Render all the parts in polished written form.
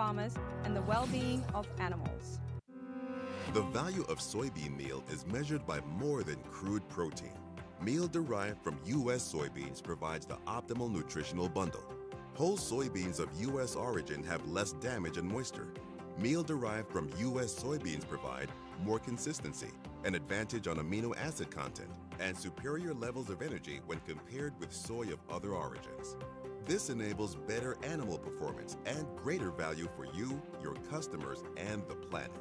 farmers and the well-being of animals. The value of soybean meal is measured by more than crude protein. Meal derived from U.S. soybeans provides the optimal nutritional bundle. Whole soybeans of U.S. origin have less damage and moisture. Meal derived from U.S. soybeans provide more consistency, an advantage on amino acid content, and superior levels of energy when compared with soy of other origins. This enables better animal performance and greater value for you, your customers, and the planet.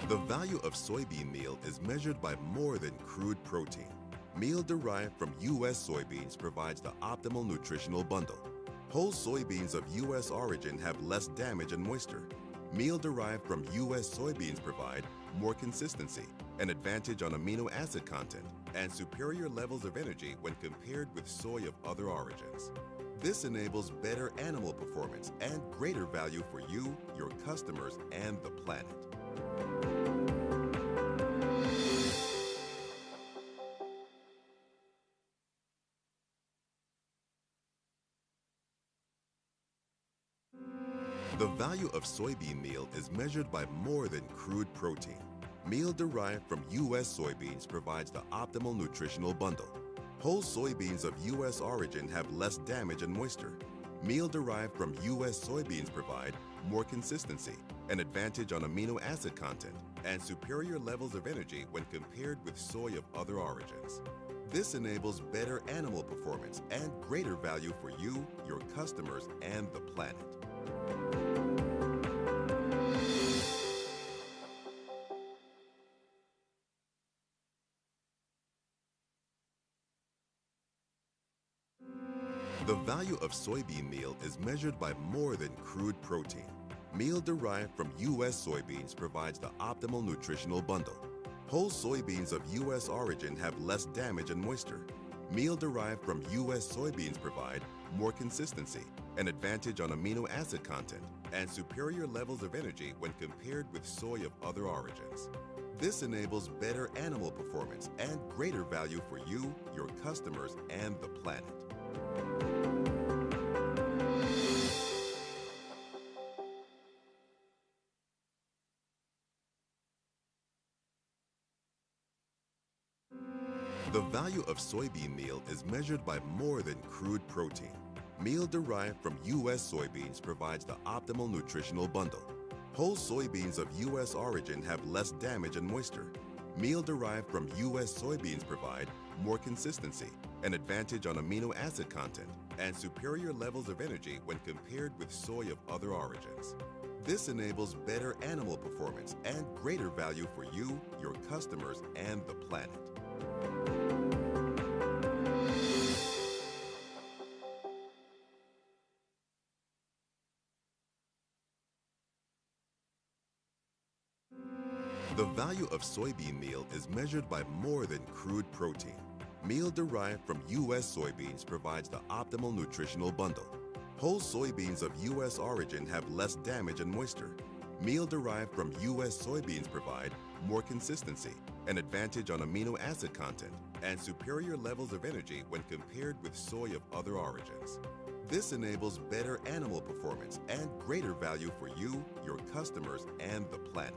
The value of soybean meal is measured by more than crude protein. Meal derived from U.S. soybeans provides the optimal nutritional bundle. Whole soybeans of U.S. origin have less damage and moisture. Meal derived from U.S. soybeans provide more consistency, an advantage on amino acid content, and superior levels of energy when compared with soy of other origins. This enables better animal performance and greater value for you, your customers, and the planet. The value of soybean meal is measured by more than crude protein. Meal derived from U.S. soybeans provides the optimal nutritional bundle. Whole soybeans of U.S. origin have less damage and moisture. Meal derived from U.S. soybeans provide more consistency, an advantage on amino acid content, and superior levels of energy when compared with soy of other origins. This enables better animal performance and greater value for you, your customers, and the planet. The value of soybean meal is measured by more than crude protein. Meal derived from U.S. soybeans provides the optimal nutritional bundle. Whole soybeans of U.S. origin have less damage and moisture. Meal derived from U.S. soybeans provide more consistency, an advantage on amino acid content, and superior levels of energy when compared with soy of other origins. This enables better animal performance and greater value for you, your customers, and the planet. The value of soybean meal is measured by more than crude protein. Meal derived from U.S. soybeans provides the optimal nutritional bundle. Whole soybeans of U.S. origin have less damage and moisture. Meal derived from U.S. soybeans provide more consistency, an advantage on amino acid content, and superior levels of energy when compared with soy of other origins. This enables better animal performance and greater value for you, your customers, and the planet. The value of soybean meal is measured by more than crude protein. Meal derived from U.S. soybeans provides the optimal nutritional bundle. Whole soybeans of U.S. origin have less damage and moisture. Meal derived from U.S. soybeans provide more consistency, an advantage on amino acid content, and superior levels of energy when compared with soy of other origins. This enables better animal performance and greater value for you, your customers, and the planet.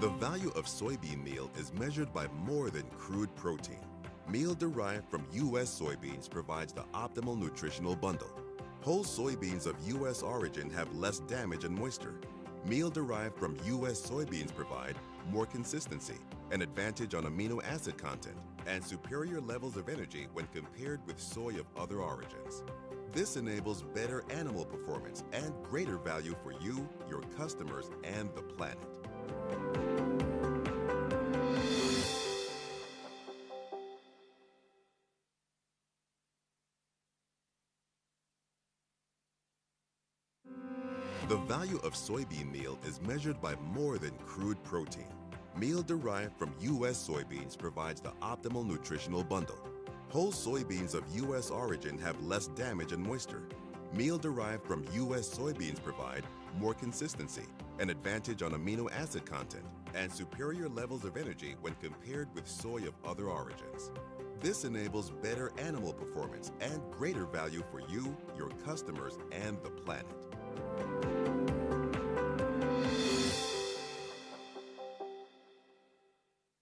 The value of soybean meal is measured by more than crude protein. Meal derived from U.S. soybeans provides the optimal nutritional bundle. Whole soybeans of U.S. origin have less damage and moisture. Meal derived from U.S. soybeans provide more consistency, an advantage on amino acid content, and superior levels of energy when compared with soy of other origins. This enables better animal performance and greater value for you, your customers, and the planet. The value of soybean meal is measured by more than crude protein. Meal derived from U.S. soybeans provides the optimal nutritional bundle. Whole soybeans of U.S. origin have less damage and moisture. Meal derived from U.S. soybeans provide more consistency, an advantage on amino acid content, and superior levels of energy when compared with soy of other origins. This enables better animal performance and greater value for you, your customers, and the planet.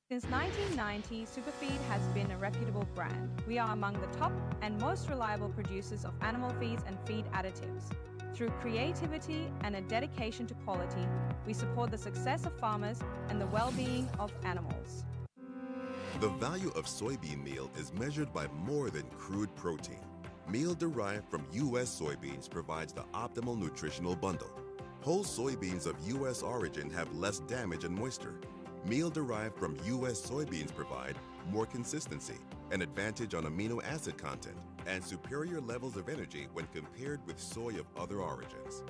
Since 1990, Superfeed has been a reputable brand. We are among the top and most reliable producers of animal feeds and feed additives. Through creativity and a dedication to quality, we support the success of farmers and the well-being of animals. The value of soybean meal is measured by more than crude protein. Meal derived from U.S. soybeans provides the optimal nutritional bundle. Whole soybeans of U.S. origin have less damage and moisture. Meal derived from U.S. soybeans provide more consistency, an advantage on amino acid content, and superior levels of energy when compared with soy of other origins.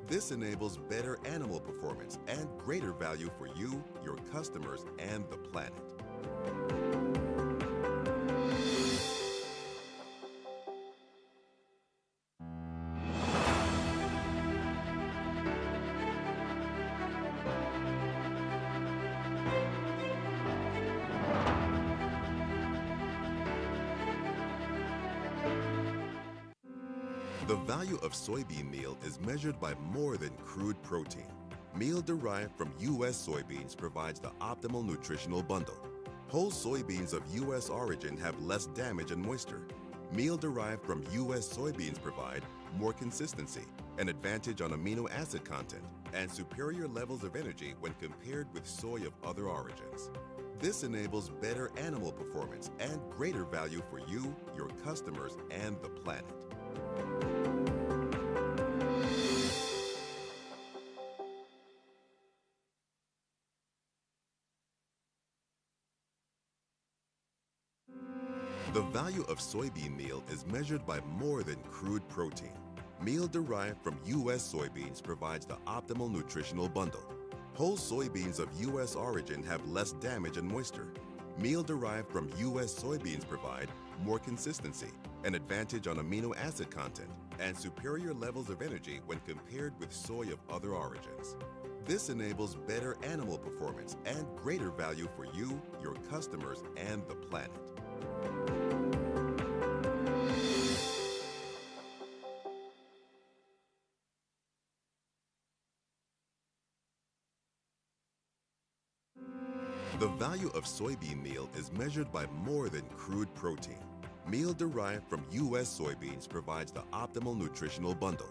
This enables better animal performance and greater value for you, your customers, and the planet. The value of soybean meal is measured by more than crude protein. Meal derived from U.S. soybeans provides the optimal nutritional bundle. Whole soybeans of U.S. origin have less damage and moisture. Meal derived from U.S. soybeans provide more consistency, an advantage on amino acid content, and superior levels of energy when compared with soy of other origins. This enables better animal performance and greater value for you, your customers, and the planet. The value of soybean meal is measured by more than crude protein. Meal derived from U.S. soybeans provides the optimal nutritional bundle. Whole soybeans of U.S. origin have less damage and moisture. Meal derived from U.S. soybeans provide more consistency, an advantage on amino acid content, and superior levels of energy when compared with soy of other origins. This enables better animal performance and greater value for you, your customers, and the planet. The value of soybean meal is measured by more than crude protein. Meal derived from U.S. soybeans provides the optimal nutritional bundle.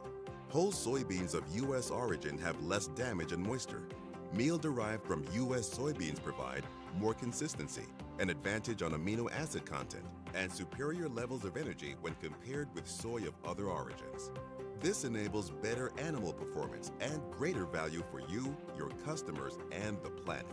Whole soybeans of U.S. origin have less damage and moisture. Meal derived from U.S. soybeans provide more consistency, an advantage on amino acid content, and superior levels of energy when compared with soy of other origins. This enables better animal performance and greater value for you, your customers, and the planet.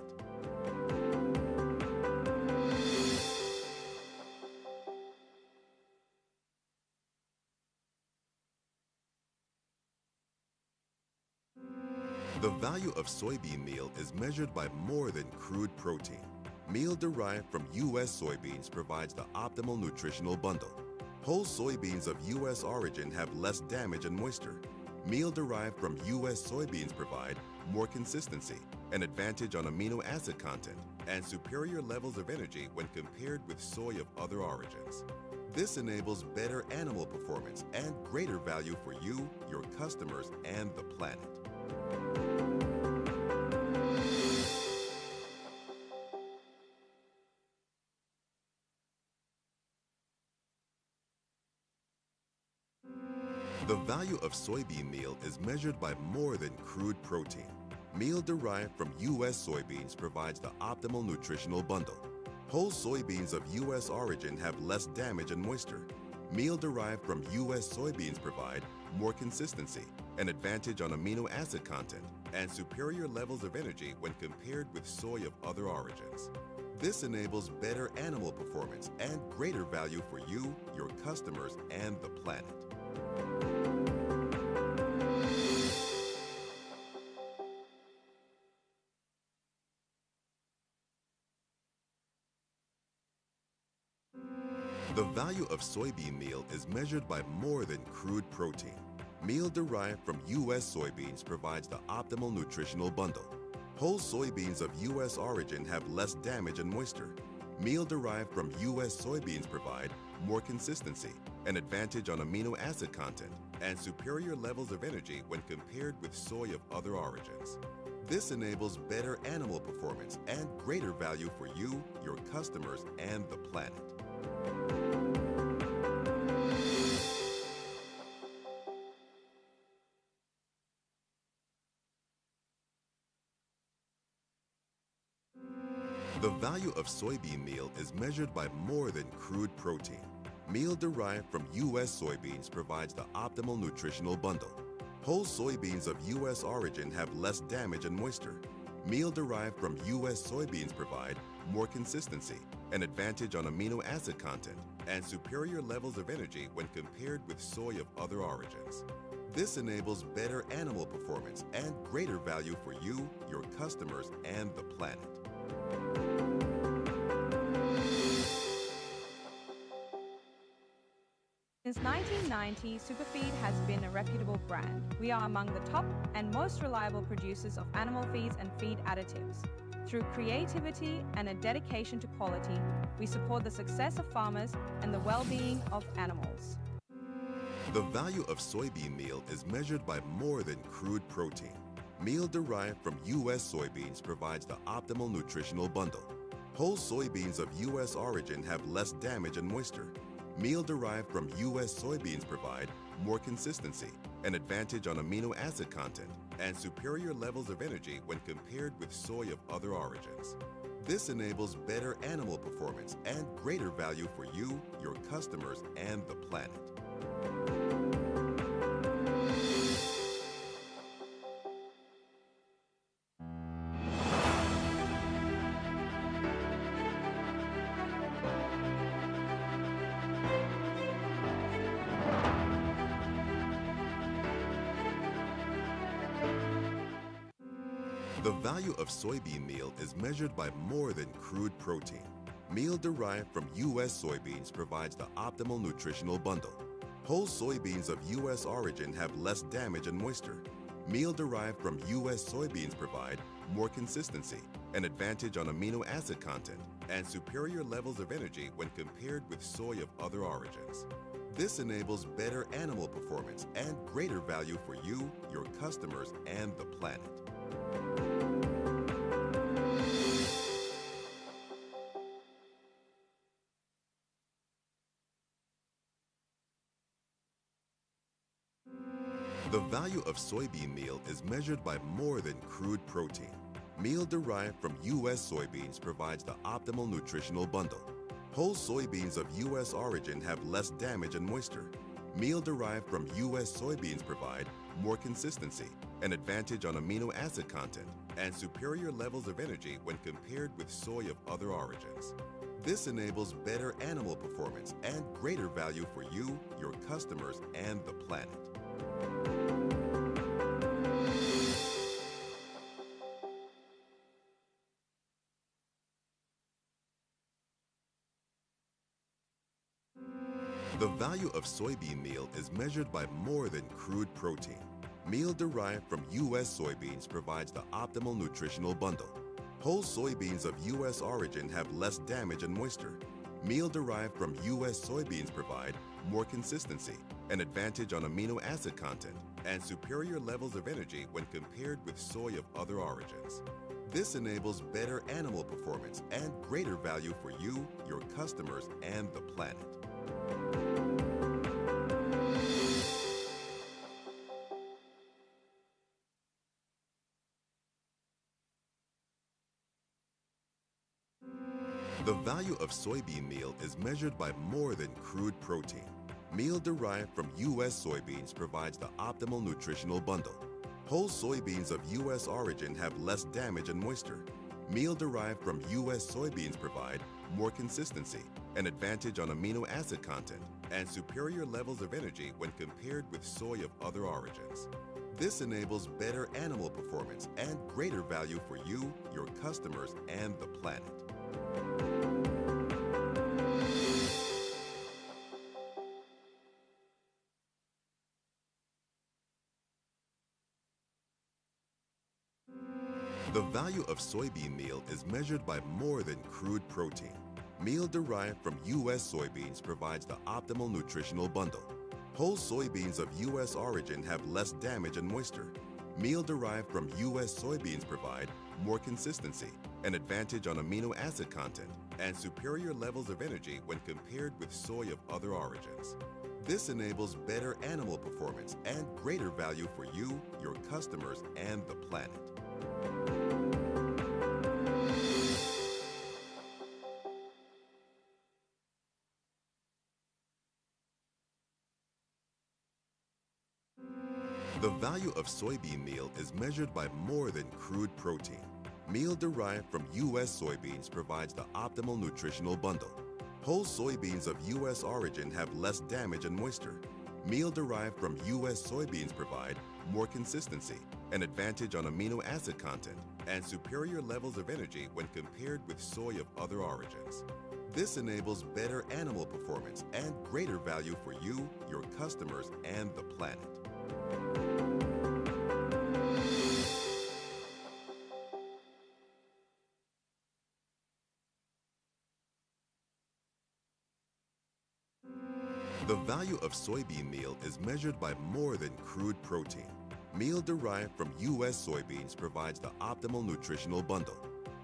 The value of soybean meal is measured by more than crude protein. Meal derived from U.S. soybeans provides the optimal nutritional bundle. Whole soybeans of U.S. origin have less damage and moisture. Meal derived from U.S. soybeans provide more consistency, an advantage on amino acid content, and superior levels of energy when compared with soy of other origins. This enables better animal performance and greater value for you, your customers, and the planet. The value of soybean meal is measured by more than crude protein. Meal derived from U.S. soybeans provides the optimal nutritional bundle. Whole soybeans of U.S. origin have less damage and moisture. Meal derived from U.S. soybeans provide more consistency, an advantage on amino acid content, and superior levels of energy when compared with soy of other origins. This enables better animal performance and greater value for you, your customers, and the planet. The value of soybean meal is measured by more than crude protein. Meal derived from U.S. soybeans provides the optimal nutritional bundle. Whole soybeans of U.S. origin have less damage and moisture. Meal derived from U.S. soybeans provide more consistency, an advantage on amino acid content, and superior levels of energy when compared with soy of other origins. This enables better animal performance and greater value for you, your customers, and the planet. The value of soybean meal is measured by more than crude protein. Meal derived from U.S. soybeans provides the optimal nutritional bundle. Whole soybeans of U.S. origin have less damage and moisture. Meal derived from U.S. soybeans provide more consistency, an advantage on amino acid content, and superior levels of energy when compared with soy of other origins. This enables better animal performance and greater value for you, your customers, and the planet. Since 1990, Superfeed has been a reputable brand. We are among the top and most reliable producers of animal feeds and feed additives. Through creativity and a dedication to quality, we support the success of farmers and the well-being of animals. The value of soybean meal is measured by more than crude protein. Meal derived from U.S. soybeans provides the optimal nutritional bundle. Whole soybeans of U.S. origin have less damage and moisture. Meal derived from U.S. soybeans provide more consistency, an advantage on amino acid content, and superior levels of energy when compared with soy of other origins. This enables better animal performance and greater value for you, your customers, and the planet. The value of soybean meal is measured by more than crude protein. Meal derived from U.S. soybeans provides the optimal nutritional bundle. Whole soybeans of U.S. origin have less damage and moisture. Meal derived from U.S. soybeans provide more consistency, an advantage on amino acid content, and superior levels of energy when compared with soy of other origins. This enables better animal performance and greater value for you, your customers, and the planet. The value of soybean meal is measured by more than crude protein. Meal derived from U.S. soybeans provides the optimal nutritional bundle. Whole soybeans of U.S. origin have less damage and moisture. Meal derived from U.S. soybeans provide more consistency, an advantage on amino acid content, and superior levels of energy when compared with soy of other origins. This enables better animal performance and greater value for you, your customers, and the planet. The value of soybean meal is measured by more than crude protein. Meal derived from U.S. soybeans provides the optimal nutritional bundle. Whole soybeans of U.S. origin have less damage and moisture. Meal derived from U.S. soybeans provide more consistency, an advantage on amino acid content, and superior levels of energy when compared with soy of other origins. This enables better animal performance and greater value for you, your customers, and the planet. The value of soybean meal is measured by more than crude protein. Meal derived from U.S. soybeans provides the optimal nutritional bundle. Whole soybeans of U.S. origin have less damage and moisture. Meal derived from U.S. soybeans provide more consistency, an advantage on amino acid content, and superior levels of energy when compared with soy of other origins. This enables better animal performance and greater value for you, your customers, and the planet. The value of soybean meal is measured by more than crude protein. Meal derived from U.S. soybeans provides the optimal nutritional bundle. Whole soybeans of U.S. origin have less damage and moisture. Meal derived from U.S. soybeans provide more consistency, an advantage on amino acid content, and superior levels of energy when compared with soy of other origins. This enables better animal performance and greater value for you, your customers, and the planet. The value of soybean meal is measured by more than crude protein. Meal derived from U.S. soybeans provides the optimal nutritional bundle. Whole soybeans of U.S. origin have less damage and moisture. Meal derived from U.S. soybeans provide more consistency, an advantage on amino acid content, and superior levels of energy when compared with soy of other origins. This enables better animal performance and greater value for you, your customers, and the planet. The value of soybean meal is measured by more than crude protein. Meal derived from U.S. soybeans provides the optimal nutritional bundle.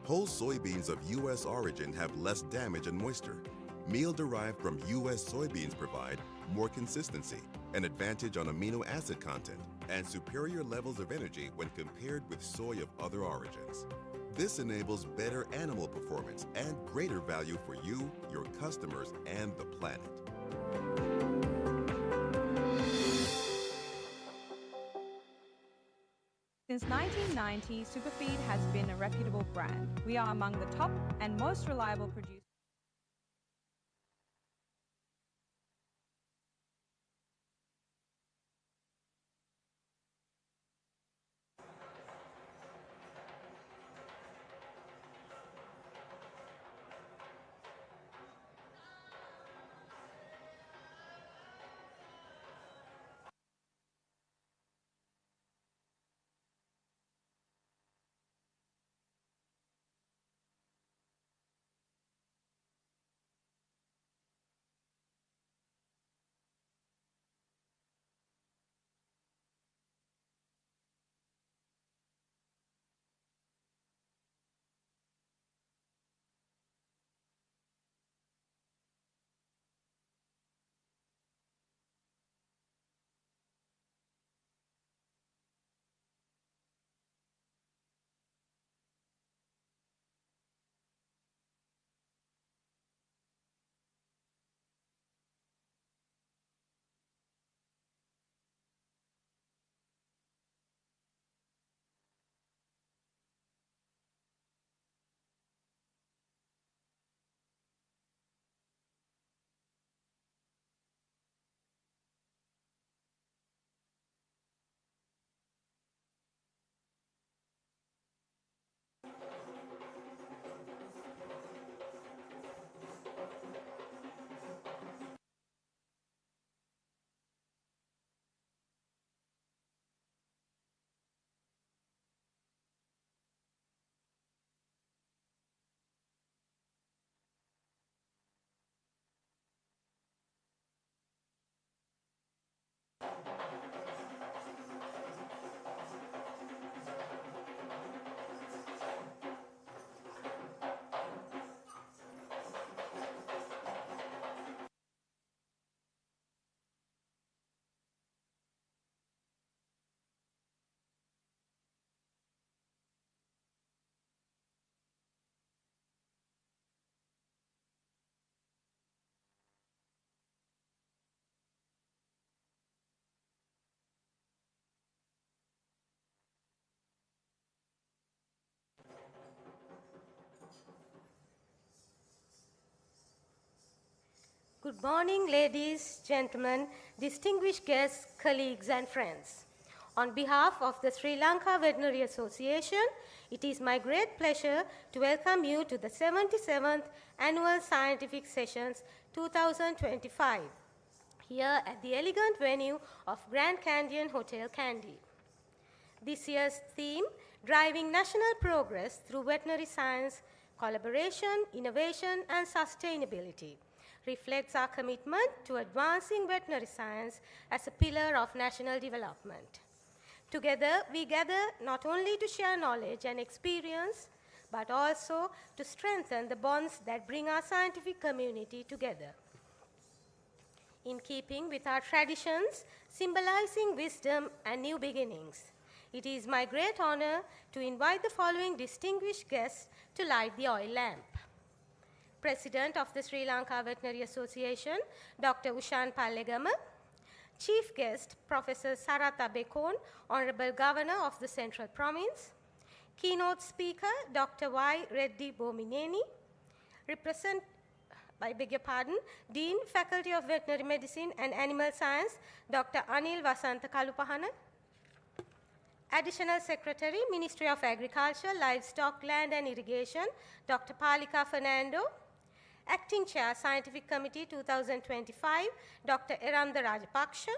Whole soybeans of U.S. origin have less damage and moisture. Meal derived from U.S. soybeans provide more consistency, an advantage on amino acid content, and superior levels of energy when compared with soy of other origins. This enables better animal performance and greater value for you, your customers, and the planet. Since 1990, Superfeed has been a reputable brand. We are among the top and most reliable producers. Good morning, ladies, gentlemen, distinguished guests, colleagues, and friends. On behalf of the Sri Lanka Veterinary Association, it is my great pleasure to welcome you to the 77th Annual Scientific Sessions 2025, here at the elegant venue of Grand Kandyan Hotel, Kandy. This year's theme, Driving National Progress Through Veterinary Science, Collaboration, Innovation, and Sustainability, reflects our commitment to advancing veterinary science as a pillar of national development. Together, we gather not only to share knowledge and experience, but also to strengthen the bonds that bring our scientific community together. In keeping with our traditions, symbolizing wisdom and new beginnings, it is my great honor to invite the following distinguished guests to light the oil lamp. President of the Sri Lanka Veterinary Association, Dr. Ushan Pallegama. Chief guest, Professor Saratha Bekon, Honorable Governor of the Central Province. Keynote speaker, Dr. Y. Reddy Bomineni. Dean, Faculty of Veterinary Medicine and Animal Science, Dr. Anil Vasantha Kalupahana. Additional Secretary, Ministry of Agriculture, Livestock, Land and Irrigation, Dr. Palika Fernando. Acting Chair, Scientific Committee 2025, Dr. Eranda Rajapaksha.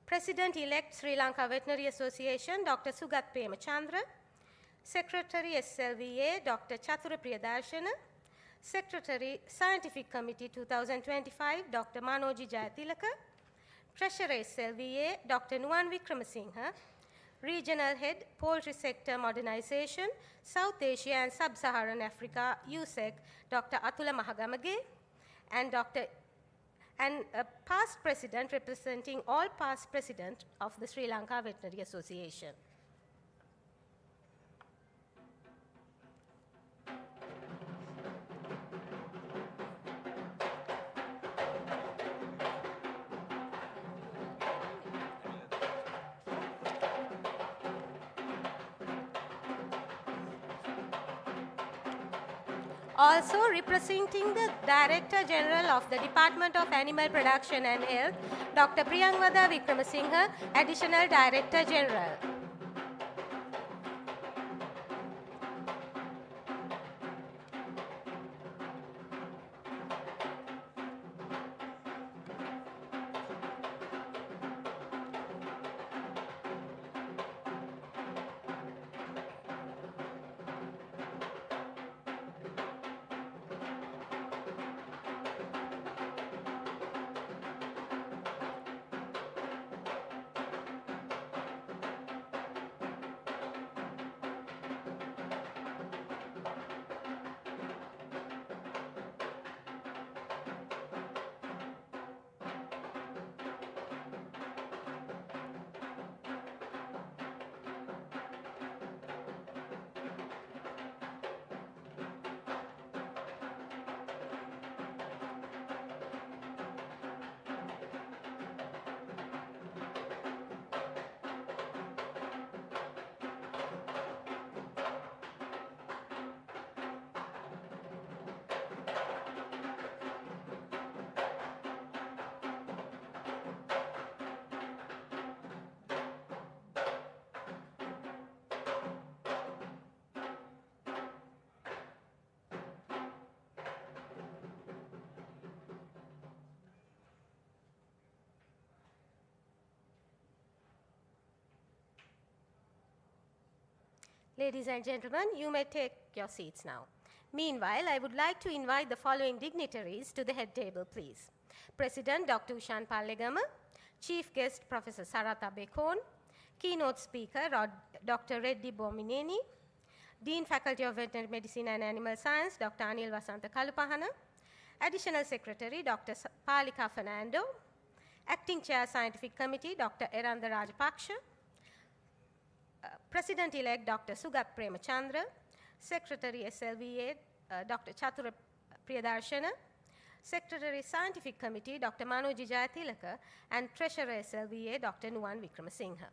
President-elect, Sri Lanka Veterinary Association, Dr. Sugat Premachandra. Secretary, SLVA, Dr. Chathura Priyadarshana. Secretary, Scientific Committee 2025, Dr. Manoji Jayatilaka. Treasurer, SLVA, Dr. Nuwan Wickramasinghe. Regional Head, Poultry Sector Modernization, South Asia and Sub-Saharan Africa, USEC, Dr. Atula Mahagamage, and a past president representing all past presidents of the Sri Lanka Veterinary Association. Also representing the Director General of the Department of Animal Production and Health, Dr. Priyangvada Wickramasinghe, Additional Director General. Ladies and gentlemen, you may take your seats now. Meanwhile, I would like to invite the following dignitaries to the head table, please. President Dr. Ushan Pallegama, Chief Guest Professor Saratha Bekon, Keynote Speaker Dr. Reddy Bomineni, Dean Faculty of Veterinary Medicine and Animal Science Dr. Anil Vasantha Kalupahana, Additional Secretary Dr. Palika Fernando, Acting Chair Scientific Committee Dr. Eranda Rajapaksha, President-elect Dr. Sugat Premachandra, Secretary SLVA Dr. Chathura Priyadarshana, Secretary Scientific Committee Dr. Manoji Jayatilaka, and Treasurer SLVA Dr. Nuwan Wickramasinghe.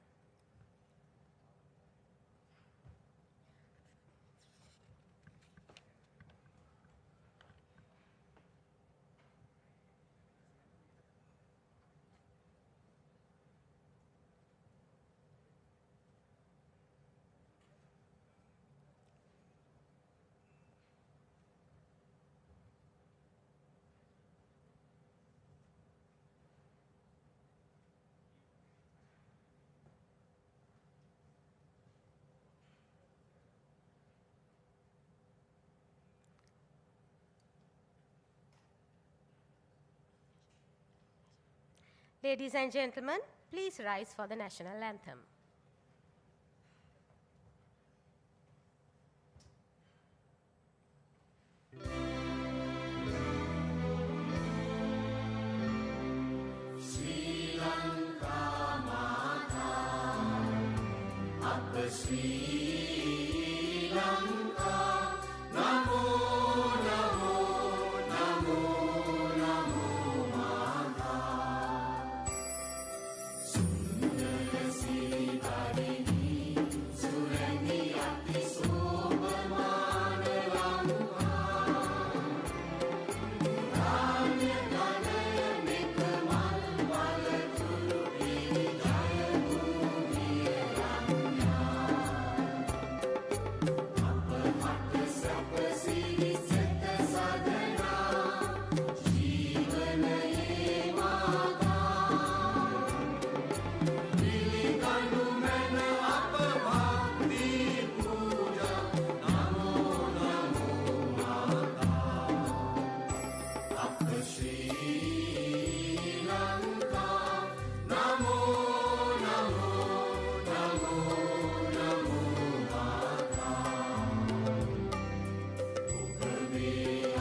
Ladies and gentlemen, please rise for the national anthem. Sri Lanka Mata, Upper Sri Lanka, Namo, Namo, Namo, Namo Mata. Sundara Sivarini, Surani Ati Sobamana Lanka. Ranya Ganaya Mekamal Malaturu Piri Jaya Bhumi Ranya. Apahata Sapa Siri Seta Sadhana, Jeevanaye Mata. Vilikanu Mena Apa Bhakti Puja, Namo Namo Mata. Upper Sri Lanka, Namo, Namo, Namo, Namo Mata. Upave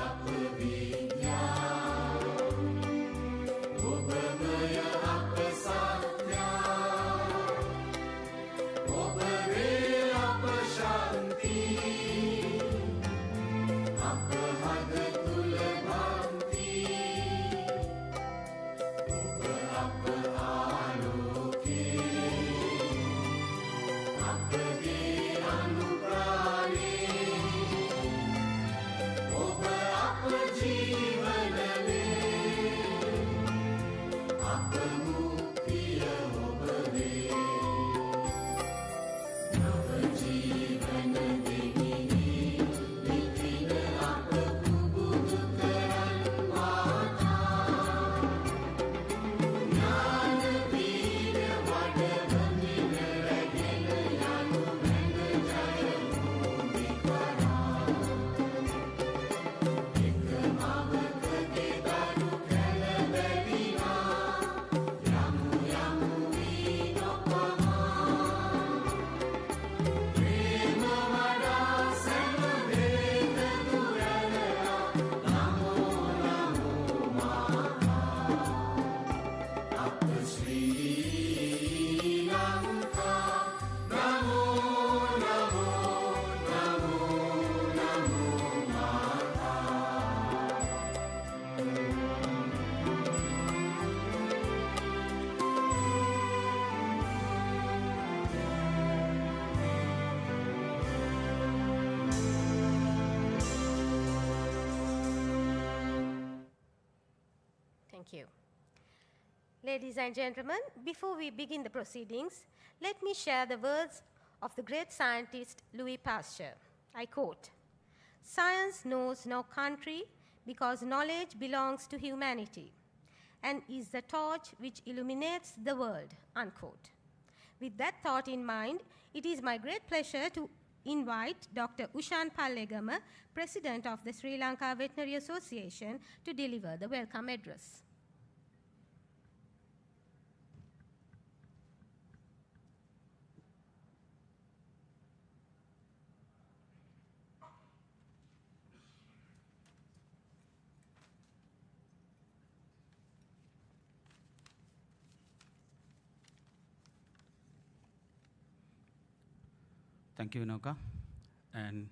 Apavidya, Upamaya Apasatya, Upave Apashanti, Apahada Tulabhanti, Upa Apa Aloke, Apage Anuprane, Upa Apa Jeevanale, Apa Muktiya Upave, Nava Jeevana Devini, Nithina Apa Kubudu Karan Mata. Jnana Veeda Vadavamina Ragena Yanu Mena Jaya Bhumi Kara. Ekamavakade Daru Kala Vedina, Yamu Yamu Vinopama. Prema Vada Sarvaveda Durara, Namo Namo Mata. Upper Sri Lanka, Namo, Namo, Namo, Namo Mata. Thank you. Ladies and gentlemen, before we begin the proceedings, let me share the words of the great scientist Louis Pasteur. I quote, "Science knows no country because knowledge belongs to humanity and is the torch which illuminates the world," unquote. With that thought in mind, it is my great pleasure to invite Dr. Ushan Pallegama, President of the Sri Lanka Veterinary Association, to deliver the welcome address. Thank you, Inoka, and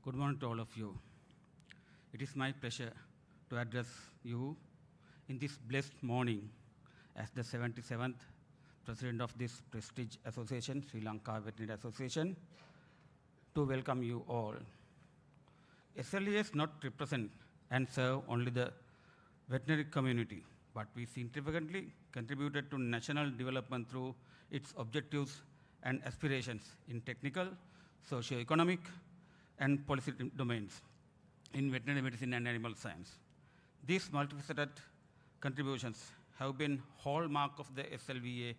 good morning to all of you. It is my pleasure to address you in this blessed morning as the 77th President of this prestige association, Sri Lanka Veterinary Association, to welcome you all. SLVAs not represent and serve only the veterinary community, but we significantly contributed to national development through its objectives and aspirations in technical, socio-economic, and policy domains in veterinary medicine and animal science. These multifaceted contributions have been hallmark of the SLVA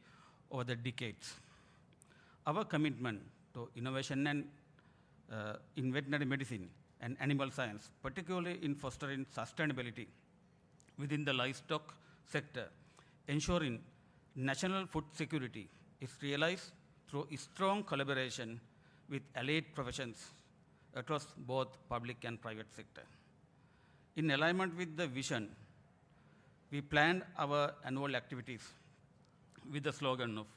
over the decades. Our commitment to innovation and in veterinary medicine and animal science, particularly in fostering sustainability within the livestock sector, ensuring national food security is realized through a strong collaboration with allied professions across both public and private sector. In alignment with the vision, we planned our annual activities with the slogan of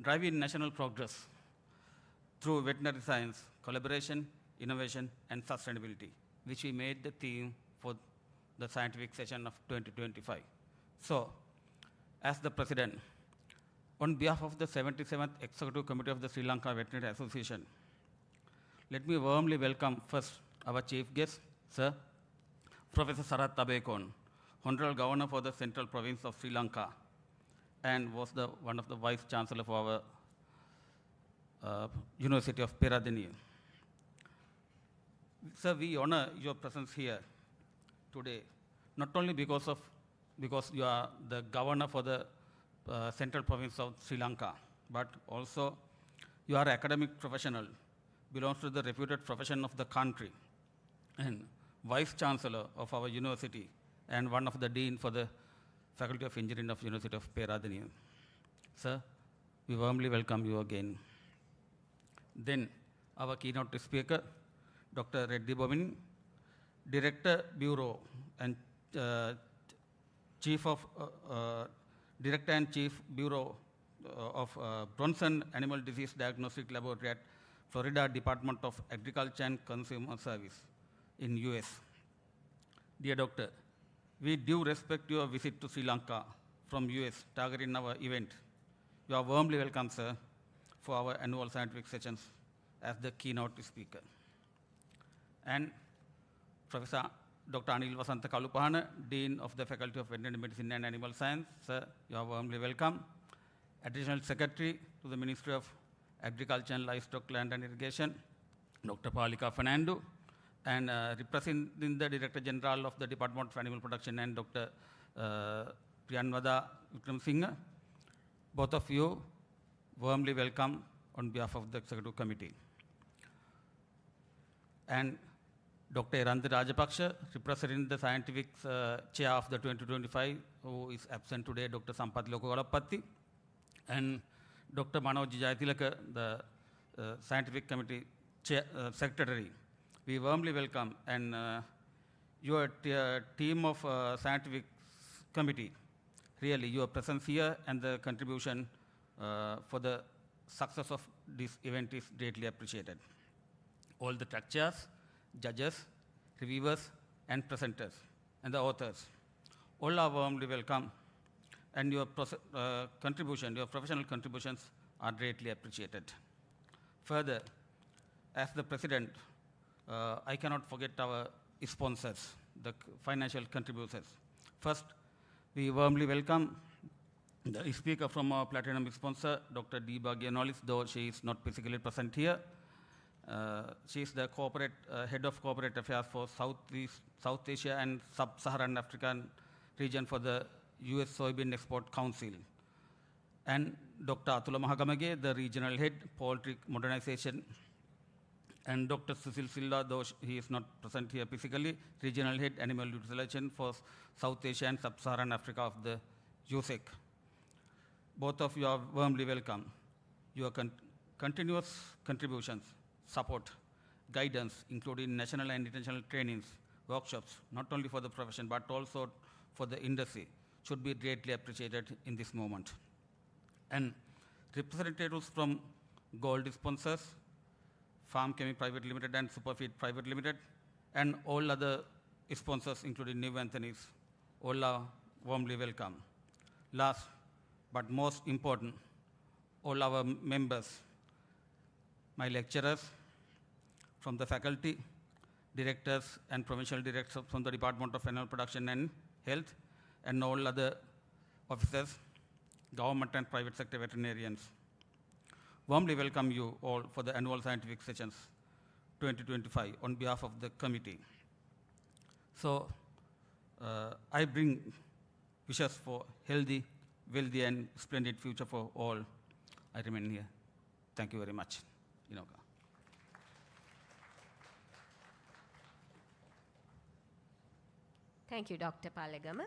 driving national progress through veterinary science, collaboration, innovation, and sustainability, which we made the theme for the scientific session of 2025. So, as the President, on behalf of the 77th Executive Committee of the Sri Lanka Veterinary Association, let me warmly welcome first our chief guest, Sir Professor Sarath Tabekon, Honorable Governor for the Central Province of Sri Lanka, and was one of the Vice Chancellor for our University of Peradeniya. Sir, we honor your presence here today, not only because you are the governor for the Central Province of Sri Lanka, but also you are an academic professional, belongs to the reputed profession of the country, and Vice Chancellor of our university, and one of the Dean for the Faculty of Engineering of University of Peradeniya. Sir, we warmly welcome you again. Then our keynote speaker, Dr. Reddy Bomini, Director Bureau and Director and Chief Bureau of Bronson Animal Disease Diagnostic Laboratory at Florida Department of Agriculture and Consumer Service in US. Dear Doctor, we do respect your visit to Sri Lanka from US targeting our event. You are warmly welcome, sir, for our annual scientific sessions as the keynote speaker. And Professor Dr. Anil Vasantha Kalupahana, Dean of the Faculty of Veterinary Medicine and Animal Science. Sir, you are warmly welcome. Additional Secretary to the Ministry of Agriculture and Livestock, Land and Irrigation, Dr. Palika Fernando, and representing the Director General of the Department of Animal Production and Dr. Priyanwada Vikramsinghe. Both of you warmly welcome on behalf of the Executive Committee. And Dr. Erantha Rajapaksha, representing the scientific chair of the 2025, who is absent today, Dr. Sampath Lokagalapatti, and Dr. Manoj Jayatilaka, the scientific committee chair, secretary. We warmly welcome, and your team of scientific committee, really your presence here and the contribution for the success of this event is greatly appreciated. All the track chairs, judges, reviewers, and presenters, and the authors, all are warmly welcome, and your contribution, your professional contributions are greatly appreciated. Further, as the President, I cannot forget our sponsors, the financial contributors. First, we warmly welcome the speaker from our platinum sponsor, Dr. Deepa Gianolis, though she is not physically present here. She is the head of corporate affairs for South Asia and Sub-Saharan African region for the US Soybean Export Council. And Dr. Atula Mahagamage, the regional head, poultry modernization. And Dr. Susil Silva, though he is not present here physically, regional head, animal utilization for South Asia and Sub-Saharan Africa of the USEC. Both of you are warmly welcome. Your continuous contributions, support, guidance, including national and international trainings, workshops, not only for the profession, but also for the industry, should be greatly appreciated in this moment. And representatives from Gold sponsors, Farm Chemi Private Limited and Superfeed Private Limited, and all other sponsors, including New Anthony's, all are warmly welcome. Last but most important, all our members, my lecturers from the faculty, directors and provincial directors from the Department of Animal Production and Health, and all other officers, government and private sector veterinarians. Warmly welcome you all for the annual scientific sessions 2025 on behalf of the committee. So I bring wishes for healthy, wealthy and splendid future for all. I remain here. Thank you very much. Inoka. Thank you, Dr. Palagama.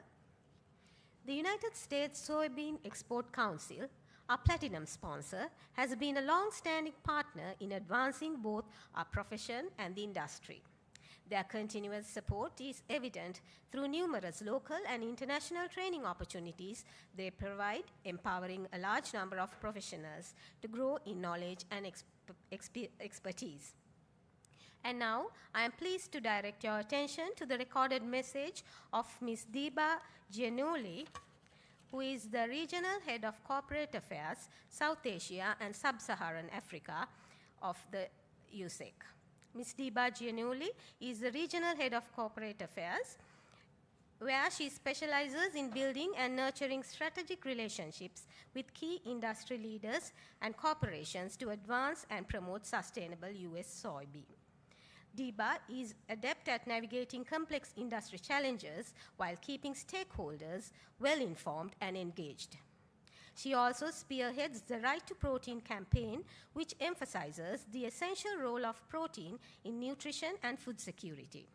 The United States Soybean Export Council, our platinum sponsor, has been a long-standing partner in advancing both our profession and the industry. Their continuous support is evident through numerous local and international training opportunities they provide, empowering a large number of professionals to grow in knowledge and expertise. And now, I am pleased to direct your attention to the recorded message of Ms. Deba Giannulli, who is the Regional Head of Corporate Affairs, South Asia and Sub-Saharan Africa of the USEC. Ms. Deba Giannulli is the Regional Head of Corporate Affairs, where she specializes in building and nurturing strategic relationships with key industry leaders and corporations to advance and promote sustainable US soybean. Deba is adept at navigating complex industry challenges while keeping stakeholders well-informed and engaged. She also spearheads the Right to Protein campaign, which emphasizes the essential role of protein in nutrition and food security.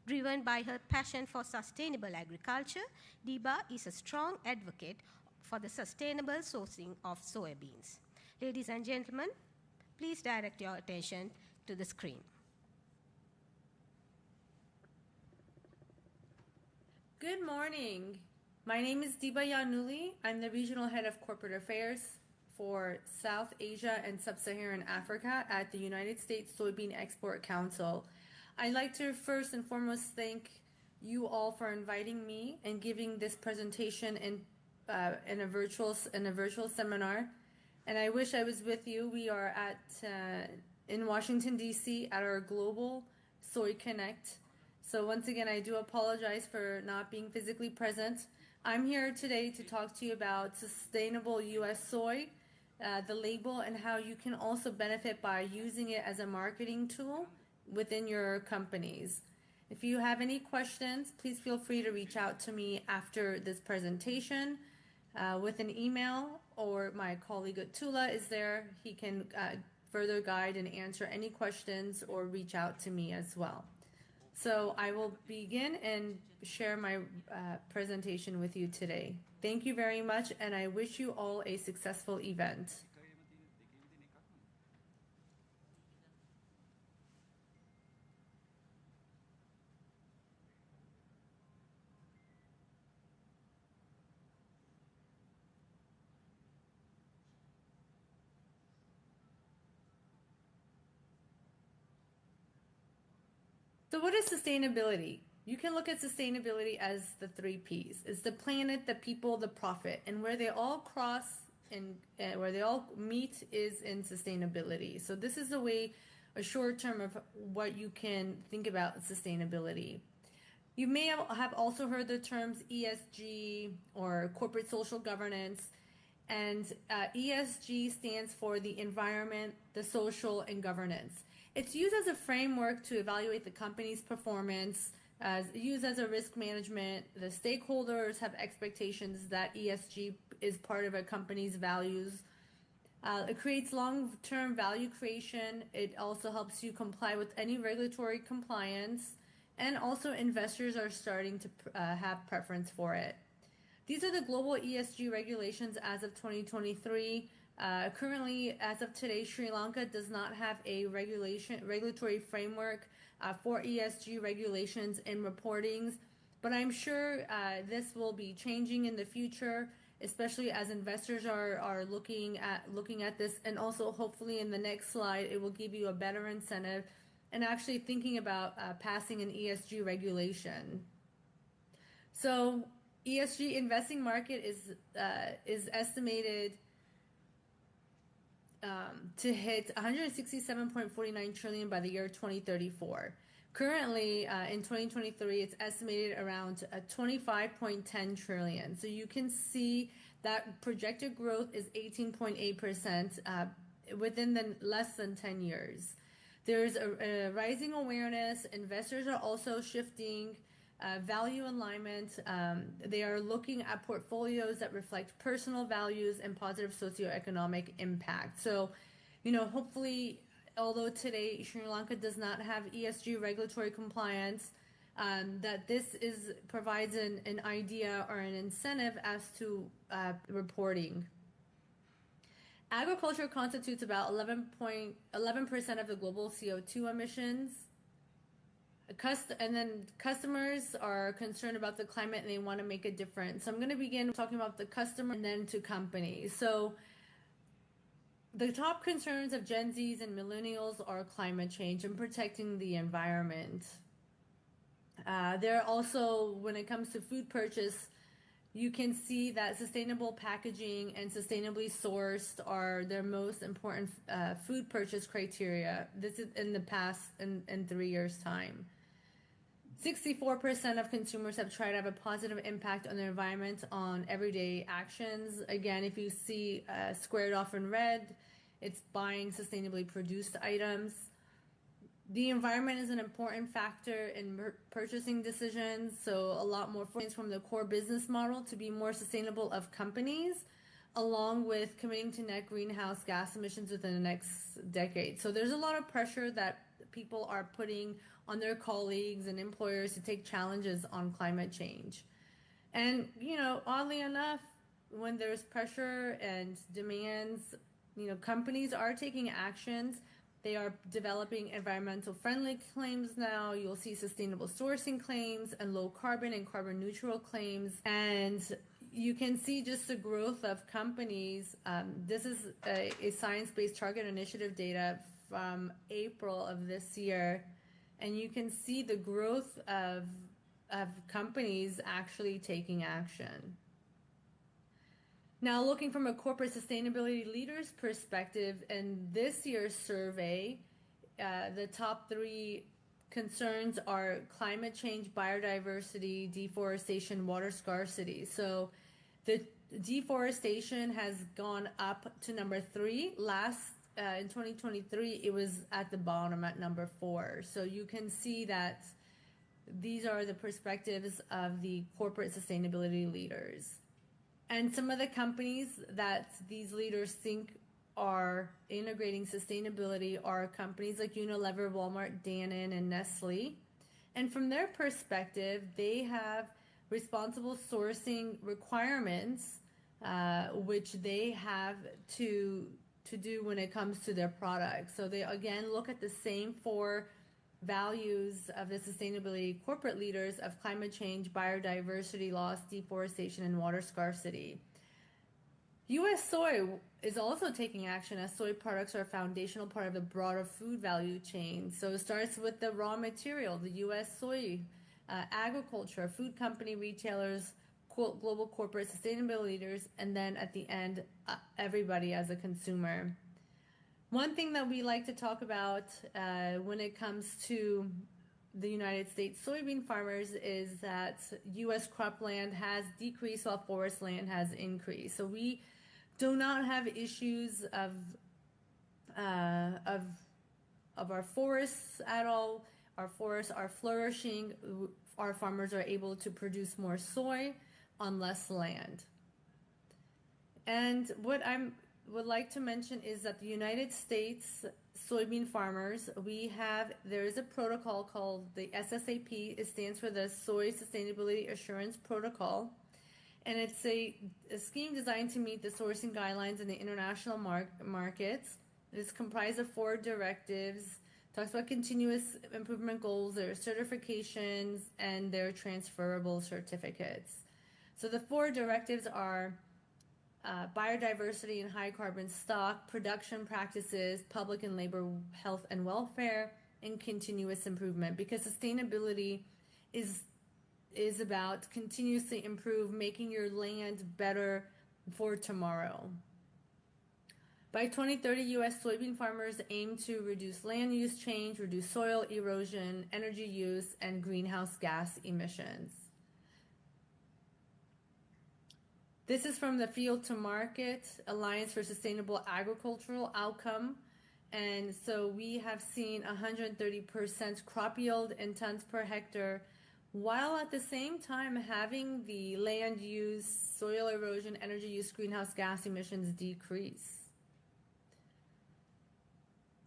Driven by her passion for sustainable agriculture, Deba is a strong advocate for the sustainable sourcing of soybeans. Ladies and gentlemen, please direct your attention to the screen. Good morning. My name is Deba Giannulli. I'm the Regional Head of Corporate Affairs for South Asia and Sub-Saharan Africa at the United States Soybean Export Council. I'd like to first and foremost thank you all for inviting me and giving this presentation in a virtual seminar. And I wish I was with you. We are in Washington, D.C. at our Global Soy Connect. So once again, I do apologize for not being physically present. I'm here today to talk to you about sustainable U.S. soy, the label, and how you can also benefit by using it as a marketing tool within your companies. If you have any questions, please feel free to reach out to me after this presentation with an email, or my colleague Tula is there. He can further guide and answer any questions or reach out to me as well. So I will begin and share my presentation with you today. Thank you very much, and I wish you all a successful event. So what is sustainability? You can look at sustainability as the 3 Ps. It's the planet, the people, the profit. And where they all cross and where they all meet is in sustainability. So this is a short term of what you can think about sustainability. You may have also heard the terms ESG or corporate social governance. And ESG stands for the environment, the social, and governance. It's used as a framework to evaluate the company's performance, used as a risk management. The stakeholders have expectations that ESG is part of a company's values. It creates long-term value creation. It also helps you comply with any regulatory compliance. And also investors are starting to have preference for it. These are the global ESG regulations as of 2023. Currently, as of today, Sri Lanka does not have a regulatory framework for ESG regulations and reportings, but I'm sure this will be changing in the future, especially as investors are looking at this, and also hopefully in the next slide it will give you a better incentive and actually thinking about passing an ESG regulation. So ESG investing market is estimated to hit 167.49 trillion by the year 2034. Currently, in 2023, it's estimated around 25.10 trillion. So you can see that projected growth is 18.8% within the less than 10 years. There's a rising awareness. Investors are also shifting. Value alignment. They are looking at portfolios that reflect personal values and positive socioeconomic impact. So, hopefully, although today Sri Lanka does not have ESG regulatory compliance, that this provides an idea or an incentive as to reporting. Agriculture constitutes about 11% of the global CO2 emissions. And then customers are concerned about the climate and they want to make a difference. So I'm going to begin talking about the customer and then to companies. So the top concerns of Gen Zs and millennials are climate change and protecting the environment. There are also, when it comes to food purchase, you can see that sustainable packaging and sustainably sourced are their most important food purchase criteria. This is in the past in 3 years' time. 64% of consumers have tried to have a positive impact on the environment on everyday actions. Again, if you see squared off in red, it's buying sustainably produced items. The environment is an important factor in purchasing decisions, so a lot more from the core business model to be more sustainable of companies, along with committing to net greenhouse gas emissions within the next decade. So there's a lot of pressure that people are putting on their colleagues and employers to take challenges on climate change. And, oddly enough, when there's pressure and demands, companies are taking actions. They are developing environmental friendly claims now. You'll see sustainable sourcing claims and low carbon and carbon neutral claims. And you can see just the growth of companies. This is a science-based target initiative data from April of this year. And you can see the growth of companies actually taking action. Now, looking from a corporate sustainability leader's perspective, in this year's survey, the top 3 concerns are climate change, biodiversity, deforestation, water scarcity. So the deforestation has gone up to number 3. In 2023, it was at the bottom at number 4. So you can see that these are the perspectives of the corporate sustainability leaders. And some of the companies that these leaders think are integrating sustainability are companies like Unilever, Walmart, Danone, and Nestle. And from their perspective, they have responsible sourcing requirements, which they have to do when it comes to their products. So they, again, look at the same 4 values of the sustainability corporate leaders of climate change, biodiversity loss, deforestation, and water scarcity. U.S. soy is also taking action as soy products are a foundational part of the broader food value chain. So it starts with the raw material, the U.S. soy, agriculture, food company, retailers, global corporate sustainability leaders, and then at the end, everybody as a consumer. One thing that we like to talk about when it comes to the United States soybean farmers is that U.S. cropland has decreased while forest land has increased. So we do not have issues of our forests at all. Our forests are flourishing. Our farmers are able to produce more soy on less land. And what I would like to mention is that the United States soybean farmers, there is a protocol called the SSAP. It stands for the Soy Sustainability Assurance Protocol. And it's a scheme designed to meet the sourcing guidelines in the international markets. It is comprised of 4 directives, talks about continuous improvement goals, their certifications, and their transferable certificates. So the 4 directives are biodiversity and high carbon stock, production practices, public and labor health and welfare, and continuous improvement, because sustainability is about continuously improve, making your land better for tomorrow. By 2030, U.S. soybean farmers aim to reduce land use change, reduce soil erosion, energy use, and greenhouse gas emissions. This is from the Field to Market Alliance for Sustainable Agricultural Outcome. And so we have seen 130% crop yield in tons per hectare, while at the same time having the land use, soil erosion, energy use, greenhouse gas emissions decrease.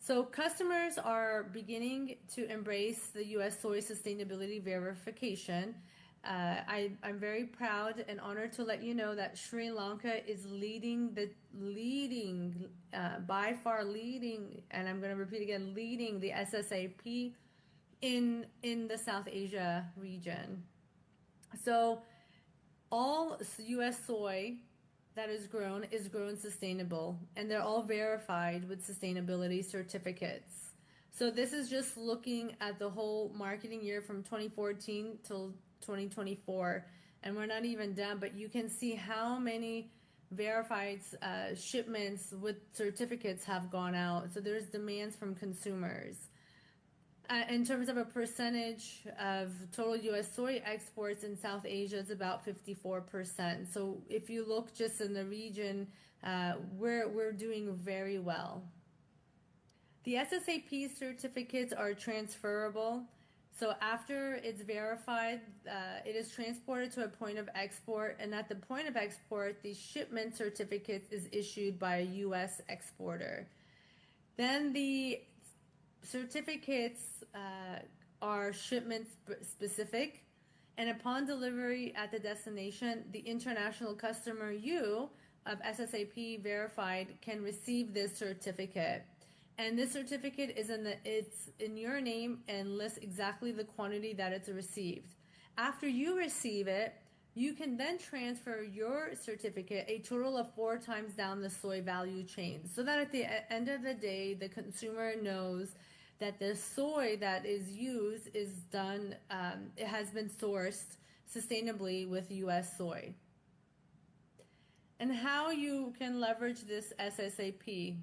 So customers are beginning to embrace the U.S. soy sustainability verification. I'm very proud and honored to let you know that Sri Lanka is by far leading, and I'm going to repeat again, leading the SSAP in the South Asia region. So all U.S. soy that is grown sustainable, and they're all verified with sustainability certificates. So this is just looking at the whole marketing year from 2014 till 2024, and we're not even done, but you can see how many verified shipments with certificates have gone out. So there's demands from consumers. In terms of a percentage of total U.S. soy exports in South Asia, it's about 54%. So if you look just in the region, we're doing very well. The SSAP certificates are transferable. So after it's verified, it is transported to a point of export, and at the point of export, the shipment certificate is issued by a U.S. exporter. Then the certificates are shipment specific, and upon delivery at the destination, the international customer you of SSAP verified can receive this certificate. And this certificate it's in your name and lists exactly the quantity that it's received. After you receive it, you can then transfer your certificate a total of 4 times down the soy value chain, so that at the end of the day, the consumer knows that the soy that is used is done, it has been sourced sustainably with U.S. soy. And how you can leverage this SSAP.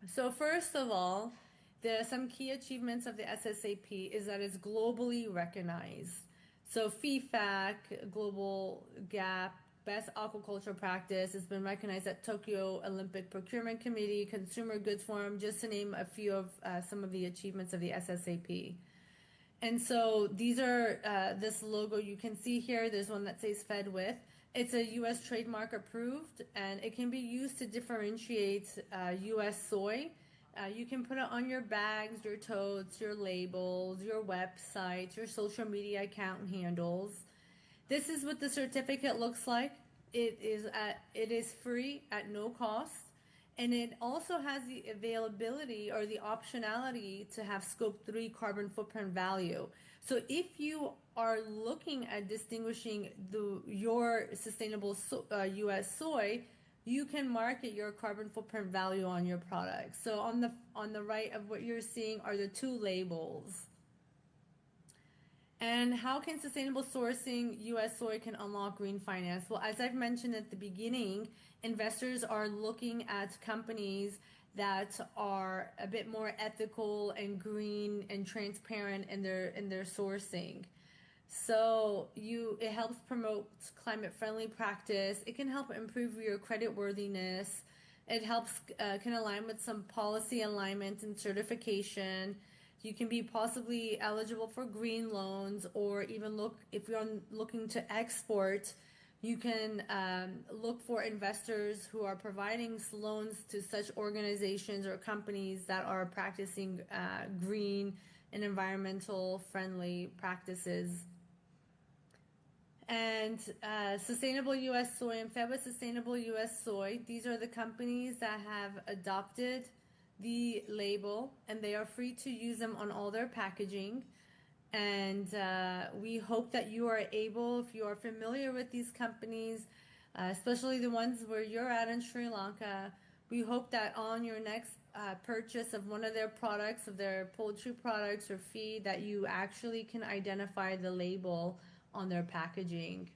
So first of all, there are some key achievements of the SSAP is that it's globally recognized. So FEFAC, Global GAP, Best Aquaculture Practice has been recognized at Tokyo Olympic Procurement Committee, Consumer Goods Forum, just to name a few of some of the achievements of the SSAP. And so these are this logo you can see here. There's one that says Fed With. It's a U.S. trademark approved, and it can be used to differentiate U.S. soy. You can put it on your bags, your totes, your labels, your websites, your social media account handles. This is what the certificate looks like. It is free at no cost, and it also has the availability or the optionality to have Scope 3 carbon footprint value. So if you are looking at distinguishing your sustainable U.S. soy, you can market your carbon footprint value on your product. So on the right of what you're seeing are the 2 labels. And how can sustainable sourcing U.S. soy can unlock green finance? Well, as I've mentioned at the beginning, investors are looking at companies that are a bit more ethical and green and transparent in their sourcing. So it helps promote climate-friendly practice. It can help improve your creditworthiness. It helps can align with some policy alignment and certification. You can be possibly eligible for green loans, or even if you're looking to export, you can look for investors who are providing loans to such organizations or companies that are practicing green and environmental friendly practices. And Sustainable U.S. Soy and Fed With Sustainable U.S. Soy, these are the companies that have adopted the label, and they are free to use them on all their packaging. And we hope that you are able, if you are familiar with these companies, especially the ones where you're at in Sri Lanka, we hope that on your next purchase of one of their products, of their poultry products or feed, that you actually can identify the label on their packaging.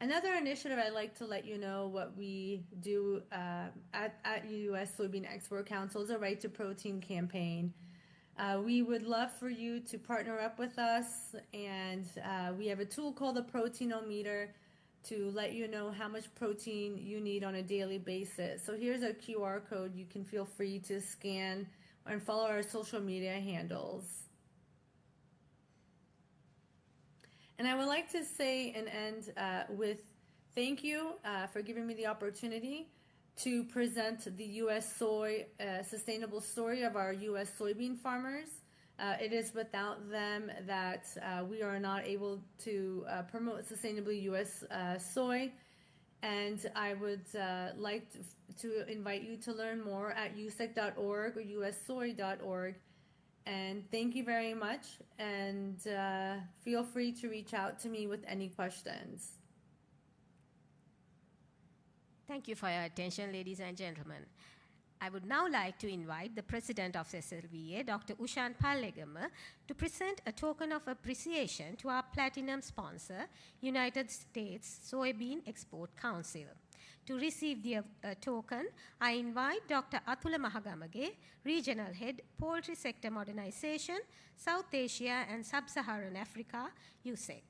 Another initiative I'd like to let you know what we do at U.S. Soybean Export Council is a Right to Protein campaign. We would love for you to partner up with us, and we have a tool called the Proteinometer to let you know how much protein you need on a daily basis. So here's a QR code. You can feel free to scan and follow our social media handles. And I would like to say and end with thank you for giving me the opportunity to present the U.S. soy sustainable story of our U.S. soybean farmers. It is without them that we are not able to promote sustainably U.S. Soy. And I would like to invite you to learn more at usec.org or ussoy.org. And thank you very much. And feel free to reach out to me with any questions. Thank you for your attention, ladies and gentlemen. I would now like to invite the President of SLVA, Dr. Ushan Pallegama, to present a token of appreciation to our platinum sponsor, United States Soybean Export Council. To receive the token, I invite Dr. Athula Mahagamage, Regional Head, Poultry Sector Modernization, South Asia and Sub-Saharan Africa, USEC.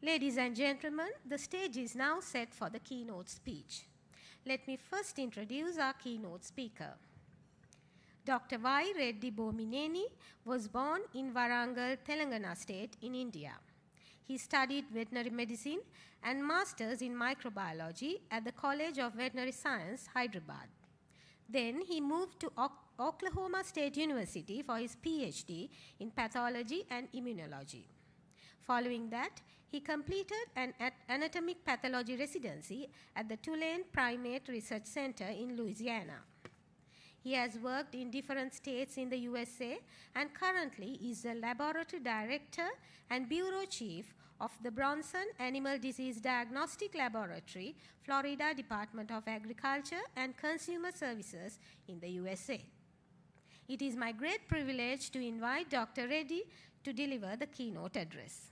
Ladies and gentlemen, the stage is now set for the keynote speech. Let me first introduce our keynote speaker. Dr. Y. Reddy Bomineni was born in Warangal, Telangana state in India. He studied veterinary medicine and masters in microbiology at the College of Veterinary Science, Hyderabad. Then he moved to Oklahoma State University for his PhD in pathology and immunology. Following that, he completed an anatomic pathology residency at the Tulane Primate Research Center in Louisiana. He has worked in different states in the USA and currently is the laboratory director and bureau chief of the Bronson Animal Disease Diagnostic Laboratory, Florida Department of Agriculture and Consumer Services in the USA. It is my great privilege to invite Dr. Reddy to deliver the keynote address.